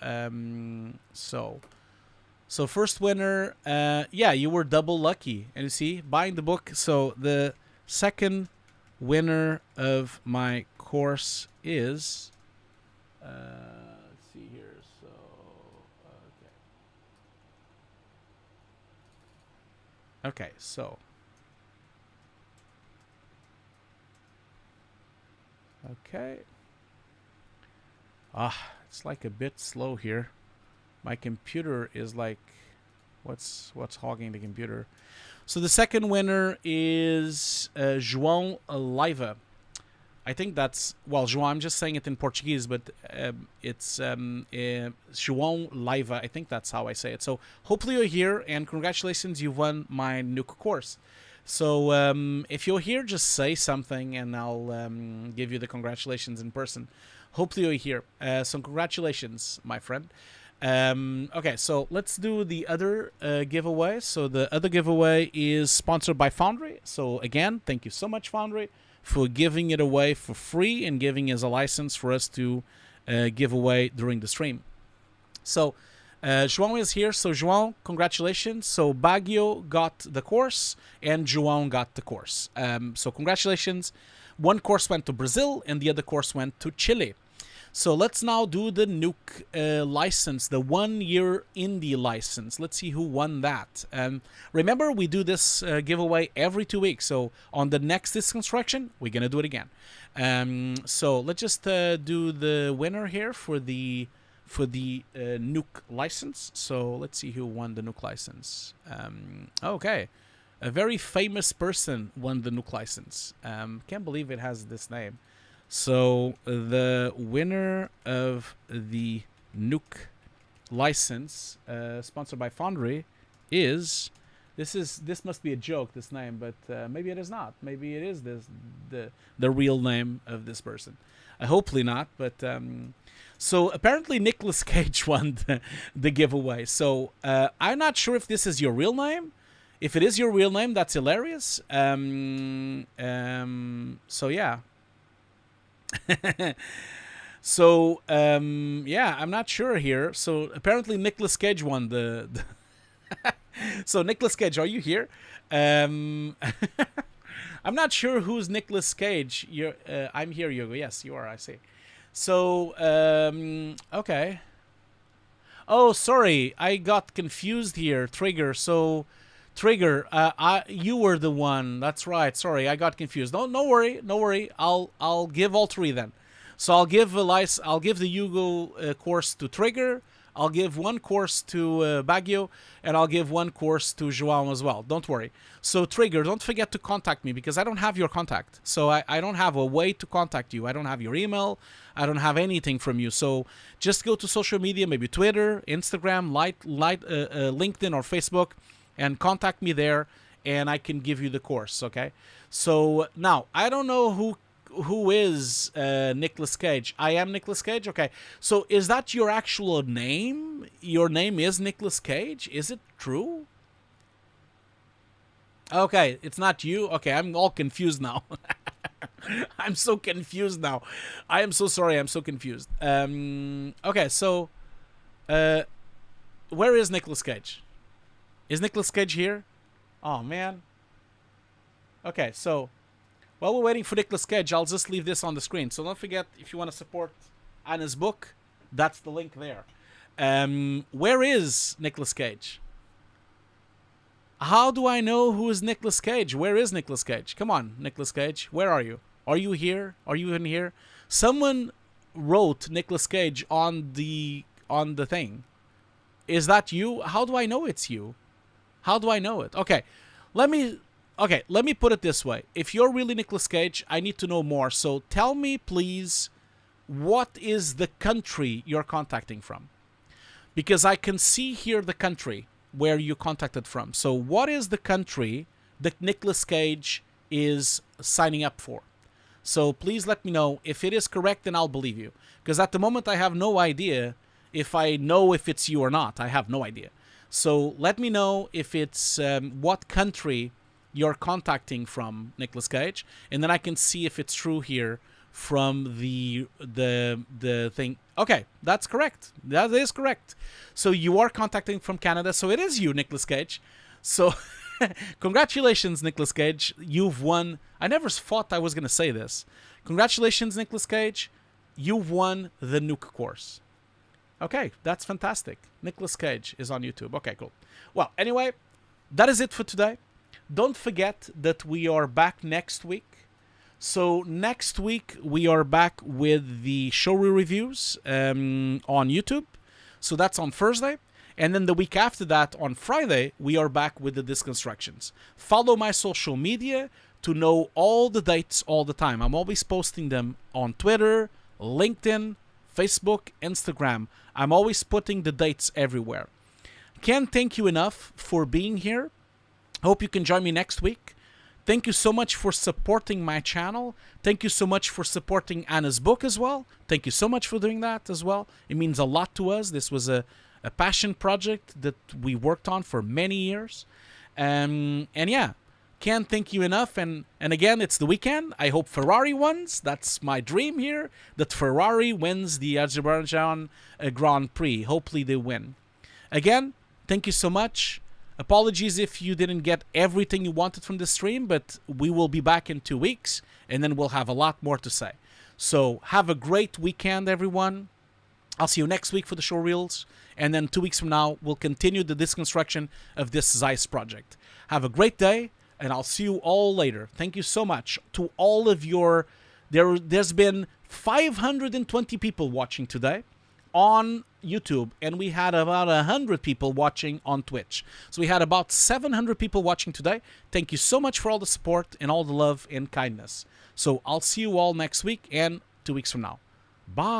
So first winner, yeah, you were double lucky. And you see, buying the book. So the second winner of my course is... let's see here. So, okay, so okay. It's like a bit slow here. My computer is like, what's hogging the computer? So the second winner is João Leiva. I think that's, well, João, I'm just saying it in Portuguese, but it's João Leiva. I think that's how I say it. So hopefully you're here, and congratulations, you won my Nuke course. So if you're here, just say something, and I'll give you the congratulations in person. Hopefully you're here. So congratulations, my friend. Okay, so let's do the other giveaway. So the other giveaway is sponsored by Foundry. So again, thank you so much, Foundry, for giving it away for free and giving us a license for us to give away during the stream. So João is here. So João, congratulations. So Baggio got the course, and João got the course. So congratulations. One course went to Brazil, and the other course went to Chile. So let's now do the Nuke license, the 1-year indie license. Let's see who won that. Remember, we do this giveaway every 2 weeks. So on the next deconstruction, we're going to do it again. So let's just do the winner here for the Nuke license. So let's see who won the Nuke license. Okay. A very famous person won the Nuke license. Can't believe it has this name. So the winner of the Nuke license, sponsored by Foundry, is this must be a joke, this name, but maybe it is not. Maybe it is the real name of this person. Hopefully not, but so apparently Nicolas Cage won the giveaway. So I'm not sure if this is your real name. If it is your real name, that's hilarious. So yeah. So yeah, I'm not sure here. So apparently Nicolas Cage won the So Nicolas Cage, are you here? I'm not sure who's Nicolas Cage. I'm here, Hugo. Yes, you are. I see. So okay. Oh, sorry, I got confused here. Trigger. So Trigger, you were the one. That's right. Sorry, I got confused. No worry, no worry. I'll give all three then. So I'll give the Hugo course to Trigger. I'll give one course to Baguio, and I'll give one course to João as well. Don't worry. So Trigger, don't forget to contact me, because I don't have your contact. So I don't have a way to contact you. I don't have your email. I don't have anything from you. So just go to social media, maybe Twitter, Instagram, LinkedIn or Facebook, and contact me there, and I can give you the course, okay? So now, I don't know who is Nicolas Cage. I am Nicolas Cage? Okay. So is that your actual name? Your name is Nicolas Cage? Is it true? Okay, it's not you? Okay, I'm all confused now. I'm so confused now. I am so sorry, I'm so confused. Okay, so where is Nicolas Cage? Is Nicolas Cage here? Oh, man. Okay, so while we're waiting for Nicolas Cage, I'll just leave this on the screen. So don't forget, if you want to support Ana's book, that's the link there. Where is Nicolas Cage? How do I know who is Nicolas Cage? Where is Nicolas Cage? Come on, Nicolas Cage. Where are you? Are you here? Are you in here? Someone wrote Nicolas Cage on the thing. Is that you? How do I know it's you? How do I know it? Okay, let me put it this way. If you're really Nicolas Cage, I need to know more. So tell me, please, what is the country you're contacting from? Because I can see here the country where you contacted from. So what is the country that Nicolas Cage is signing up for? So please let me know. If it is correct, then I'll believe you. Because at the moment, I have no idea if I know if it's you or not. I have no idea. So let me know if it's what country you're contacting from, Nicolas Cage, and then I can see if it's true here from the thing. Okay, that's correct. That is correct. So you are contacting from Canada, so it is you, Nicolas Cage. So congratulations, Nicolas Cage. You've won. I never thought I was going to say this. Congratulations, Nicolas Cage. You've won the Nuke course. Okay, that's fantastic. Nicolas Cage is on YouTube. Okay, cool. Well, anyway, that is it for today. Don't forget that we are back next week. So next week, we are back with the showreel reviews on YouTube. So that's on Thursday. And then the week after that, on Friday, we are back with the deconstructions. Follow my social media to know all the dates all the time. I'm always posting them on Twitter, LinkedIn, Facebook, Instagram. I'm always putting the dates everywhere. Can't thank you enough for being here. Hope you can join me next week. Thank you so much for supporting my channel. Thank you so much for supporting Ana's book as well. Thank you so much for doing that as well. It means a lot to us. This was a passion project that we worked on for many years. And yeah, can't thank you enough. And again, it's the weekend. I hope Ferrari wins. That's my dream here, that Ferrari wins the Azerbaijan Grand Prix. Hopefully they win. Again, thank you so much. Apologies if you didn't get everything you wanted from this stream, but we will be back in 2 weeks, and then we'll have a lot more to say. So have a great weekend, everyone. I'll see you next week for the showreels, and then 2 weeks from now, we'll continue the deconstruction of this Zeiss project. Have a great day, and I'll see you all later. Thank you so much to all of your... There's been 520 people watching today on YouTube, and we had about 100 people watching on Twitch. So we had about 700 people watching today. Thank you so much for all the support and all the love and kindness. So I'll see you all next week and 2 weeks from now. Bye.